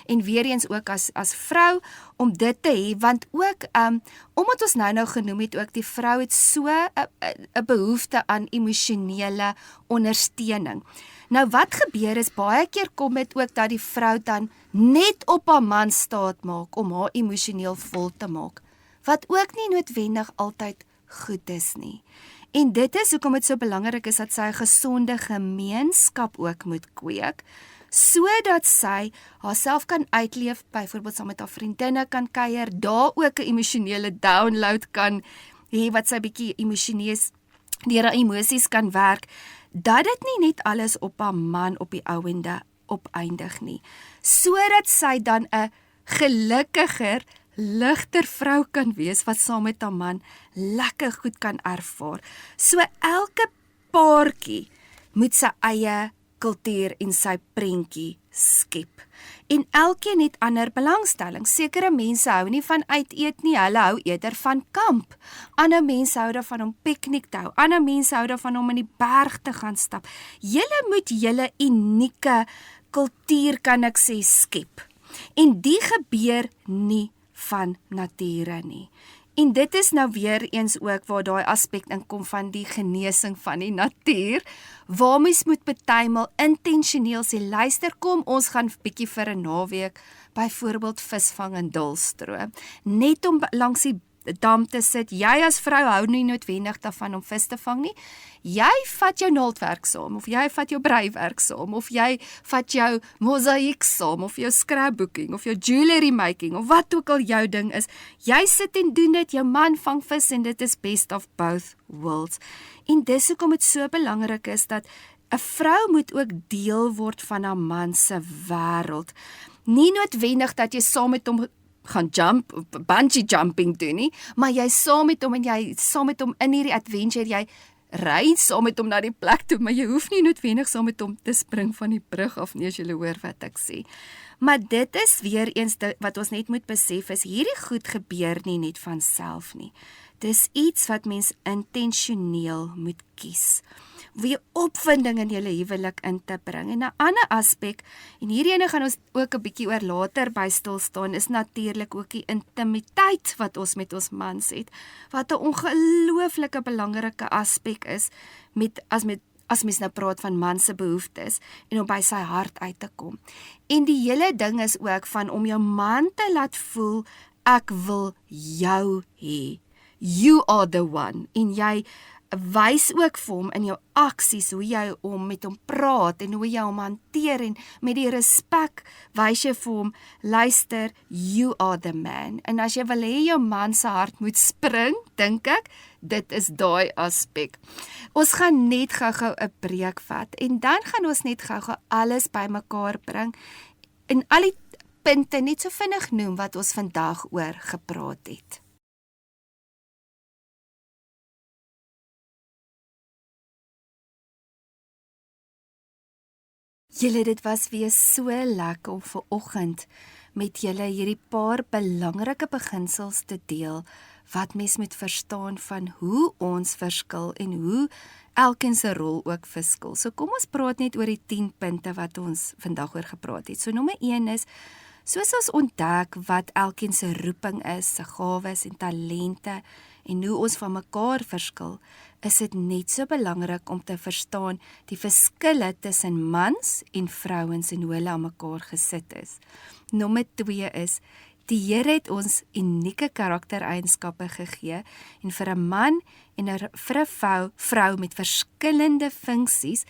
en weer eens ook as vrou, om dit te hê, want ook, omdat ons nou genoem het ook, die vrou het so 'n behoefte aan emosionele ondersteuning. Nou wat gebeur is, baie keer kom dit ook dat die vrou dan net op haar man staat maak, om haar emosioneel vol te maak, wat ook nie noodwendig altyd goed is nie. En dit is hoekom dit so belangrik is, dat sy 'n gesonde gemeenskap ook moet kweek, sodat sy haarself kan uitleef, byvoorbeeld saam met haar vriendinne kan kuier, daar ook 'n emosionele download kan hê, wat sy bietjie emosionees, deur haar emosies kan werk, dat dit nie net alles op haar man op die ouende opeindig nie, sodat sy dan 'n gelukkiger, ligter vrou kan wees wat saam met haar man lekker goed kan ervaar. So elke paartjie moet sy eie kultuur en sy prentjie skep. En elkeen het ander belangstelling. Sekere mense hou nie van uit eet nie, hulle hou eerder van kamp. Ander mense hou daarvan om piknik te hou. Ander mense hou daarvan om in die berg te gaan stap. Julle moet julle unieke kultuur, kan ek sê, skep. En die gebeur nie van nature nie. En dit is nou weer eens ook waar daai aspek inkom van die genesing van die natuur, waar mens moet partymal intentioneel sê, luister, kom, ons gaan bietjie vir 'n naweek, byvoorbeeld visvang in Dullstroom, net om langs die dam te sit. Jy as vrou hou nie noodwendig daarvan om vis te vang nie. Jy vat jou naaldwerk saam, of jy vat jou breiwerk saam, of jy vat jou mosaïek saam, of jou scrapbooking, of jou jewelry making, of wat ook al jou ding is. Jy sit en doen dit, jou man vang vis en dit is best of both worlds. En dis hoekom dit so belangrik is dat 'n vrou moet ook deel word van haar man se wêreld. Nie noodwendig dat jy saam met hom gaan bungee jumping doen nie, maar jy saam met hom en jy saam met hom in hierdie adventure, jy ry saam met hom na die plek toe, maar jy hoef nie noodwendig saam met hom te spring van die brug af nie, as jy hoor wat ek sê. Maar dit is weer eens wat ons net moet besef, is hierdie goed gebeur nie net van self nie. Dis iets wat mens intentioneel moet kies. Wie opwinding in julle huwelik in te bring. En 'n ander aspek, en hierdie ene gaan ons ook 'n bietjie oor later by stil staan, is natuurlik ook die intimiteit wat ons met ons mans het, wat 'n ongelooflike belangrike aspek is as mens nou praat van man se behoeftes en om by sy hart uit te kom. En die hele ding is ook van om jou man te laat voel, ek wil jou hê. You are the one. En jy wys ook vir hom in jou aksies hoe jy met hom praat en hoe jy hom hanteer, en met die respek wys jy vir hom, luister, you are the man. En as jy wil hê jou man se hart moet spring, dink ek, dit is daai aspek. Ons gaan net gou-gou 'n breek vat en dan gaan ons net gou-gou alles bymekaar bring en al die punte net so vinnig noem wat ons vandag oor gepraat het. Julle, dit was weer so lekker om vanoggend met julle hierdie paar belangrike beginsels te deel, wat mens moet verstaan van hoe ons verskil en hoe elkeen se rol ook verskil. So kom ons praat net oor die 10 punte wat ons vandag oor gepraat het. So nommer 1 is, soos ons ontdek wat elkeen se roeping is, se gawes en talente, en hoe ons van mekaar verskil, is dit net so belangrik om te verstaan die verskille tussen mans en vrouens en hoe hulle aan mekaar gesit is. Nommer 2 is, die Here het ons unieke karaktereienskappe gegee, en vir 'n man en vir 'n vrou met verskillende funksies,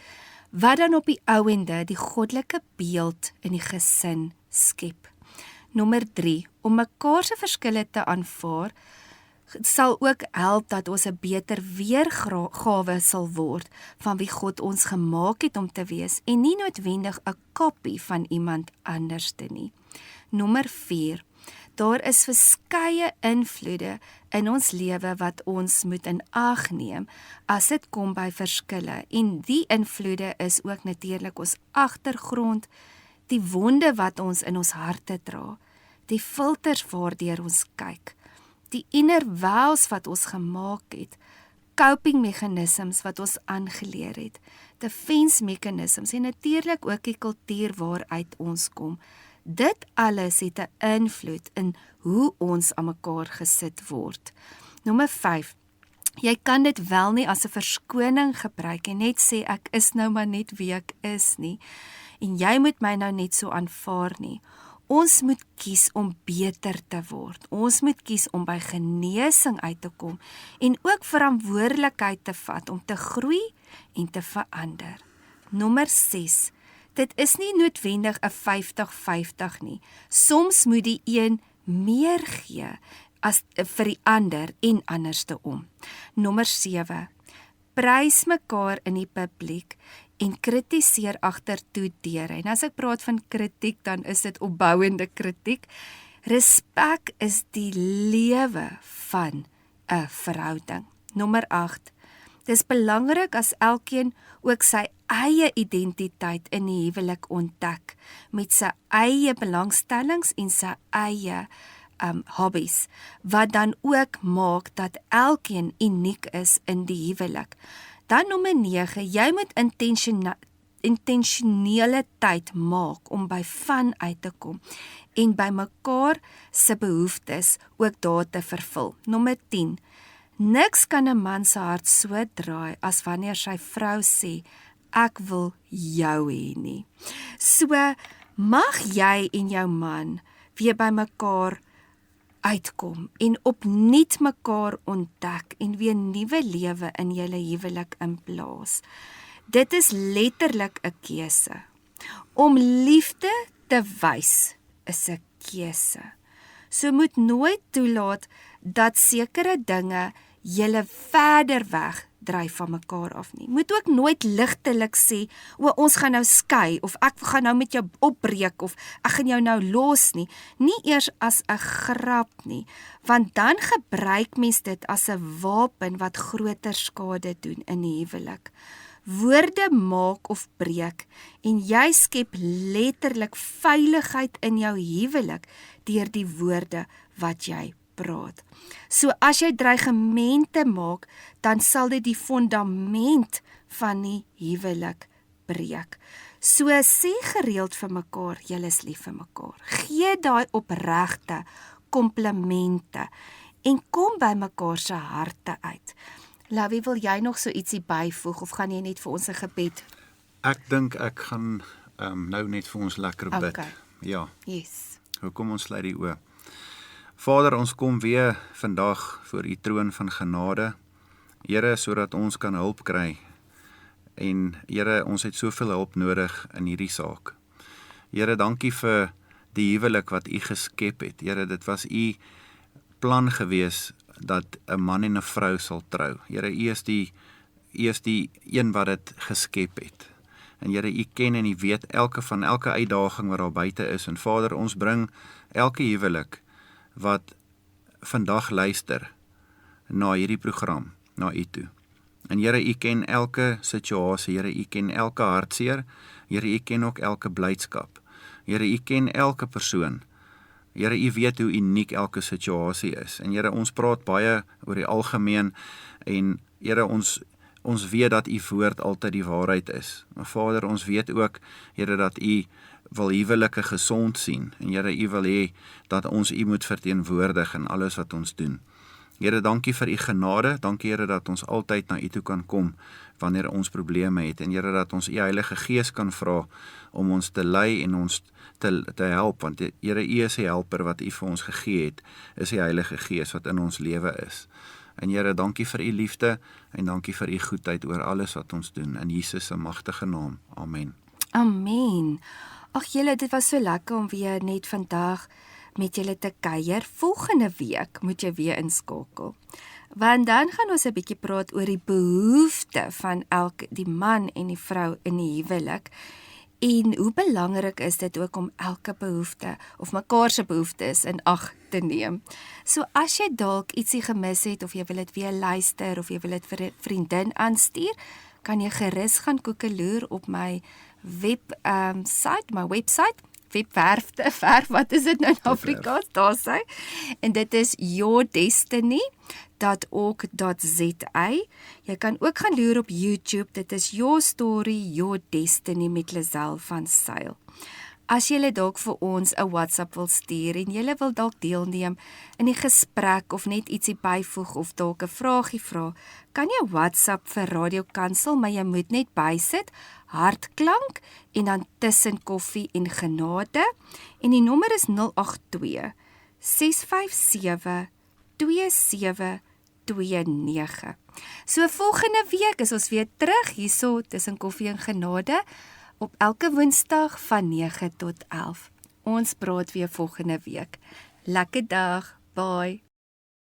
wat dan op die ouende die goddelike beeld in die gesin skep. Nommer 3, om mekaar se verskille te aanvaar, sal ook help dat ons 'n beter weergawe sal word van wie God ons gemaak het om te wees, en nie noodwendig 'n kopie van iemand anderste nie. Nommer 4, daar is verskeie invloede in ons lewe wat ons moet in ag neem as dit kom by verskille, en die invloede is ook natuurlik ons agtergrond, die wonde wat ons in ons harte dra, die filters waardeur ons kyk, die inner vows wat ons gemaak het, coping mechanisms wat ons aangeleer het, defense mechanisms en natuurlik ook die kultuur waaruit ons kom. Dit alles het 'n invloed in hoe ons aan mekaar gesit word. Nommer 5. Jy kan dit wel nie as 'n verskoning gebruik en net sê ek is nou maar net wie ek is nie. En jy moet my nou net so aanvaar nie. Ons moet kies om beter te word. Ons moet kies om by genesing uit te kom en ook verantwoordelikheid te vat om te groei en te verander. Nommer 6. Dit is nie noodwendig 'n 50-50 nie. Soms moet die een meer gee as vir die ander en andersom. Nommer 7. Prys mekaar in die publiek en kritiseer agter toe deure. En as ek praat van kritiek, dan is dit opbouende kritiek. Respek is die lewe van 'n verhouding. Nommer 8. Dis belangrik as elkeen ook sy eie identiteit in die huwelik ontdek, met sy eie belangstellings en sy eie hobbies, wat dan ook maak dat elkeen uniek is in die huwelik. Dan nommer 9, jy moet intentionele tyd maak om by van uit te kom en by mekaar se behoeftes ook daar te vervul. Nommer 10, niks kan 'n man se hart so draai as wanneer sy vrou sê, ek wil jou hê nie. So, mag jy en jou man weer by mekaar uitkom en opnuut mekaar ontdek en weer nuwe lewe in julle huwelik inblaas. Dit is letterlik 'n keuse. Om liefde te wys is 'n keuse. So moet nooit toelaat dat sekere dinge julle verder weg dryf van mekaar af nie. Moet ook nooit ligtelik sê, ons gaan nou skei, of ek gaan nou met jou opbreek, of ek gaan jou nou los nie. Nie eers as 'n grap nie, want dan gebruik mens dit as 'n wapen wat groter skade doen in die huwelik. Woorde maak of breek, en jy skep letterlik veiligheid in jou huwelik deur die woorde wat jy praat. So as jy dreigemente maak, dan sal dit die fondament van die huwelik breek. So sê gereeld vir mekaar, julle is lief vir mekaar. Gee daai opregte komplimente en kom by mekaar se harte uit. Lovie, wil jy nog so ietsie byvoeg of gaan jy net vir ons 'n gebed? Ek dink ek gaan nou net vir ons lekker bid. Okay. Ja. Yes. Kom ons sluit die oë. Vader, ons kom weer vandag voor u troon van genade. Here, sodat ons kan hulp kry. En Here, ons het soveel hulp nodig in hierdie saak. Here, dankie vir die huwelik wat u geskep het. Here, dit was u plan gewees dat 'n man en 'n vrou sal trou. Here, u is die een wat dit geskep het. En Here, u ken en u weet elke uitdaging wat daar buite is. En Vader, ons bring elke huwelik wat vandag luister na hierdie program, na u toe. En Here, u ken elke situasie, Here, u ken elke hartseer, Here, u ken ook elke blydskap. Here, u ken elke persoon. Here, u weet hoe uniek elke situasie is. En Here, ons praat baie oor die algemeen, en Here, ons weet dat u woord altyd die waarheid is. Maar Vader, ons weet ook, Here, dat u wil huwelike gesond sien, en Here, u wil hê dat ons u moet verteenwoordig in alles wat ons doen. Here, dankie vir u genade, dankie Here dat ons altyd na u toe kan kom wanneer ons probleme het, en Here, dat ons u Heilige Gees kan vra om ons te lei en ons te help, want Here, u is die helper wat u vir ons gegee het, is die Heilige Gees wat in ons lewe is. En Here, dankie vir u liefde, en dankie vir u goedheid oor alles wat ons doen, in Jesus se magtige naam, amen. Amen. Ag julle, dit was so lekker om weer net vandag met julle te kuier. Volgende week moet jy weer inskakel. Want dan gaan ons 'n bietjie praat oor die behoefte van die man en die vrou in die huwelik. En hoe belangrik is dit ook om elke behoefte of mekaar se behoeftes in ag te neem. So as jy dalk ietsie gemis het of jy wil dit weer luister of jy wil dit vir 'n vriendin aanstuur, kan jy gerus gaan koekeloer op my webwerf, wat is dit nou in Afrikaans? Daar sê. En dit is yourdestiny.org.za. Jy kan ook gaan loer op YouTube, dit is Your Story, Your Destiny met Lisel van Sail. As jy dalk vir ons 'n WhatsApp wil stuur en jy wil dalk deelneem in die gesprek of net ietsie byvoeg of dalk 'n vraagie vra, kan jy WhatsApp vir Radio Kansel, maar jy moet net bysit hartklank en dan tussen koffie en genade. En die nommer is 082 657 2729. So volgende week is ons weer terug hierso tussen koffie en genade op elke Woensdag van 9 tot 11. Ons praat weer volgende week. Lekker dag. Bye.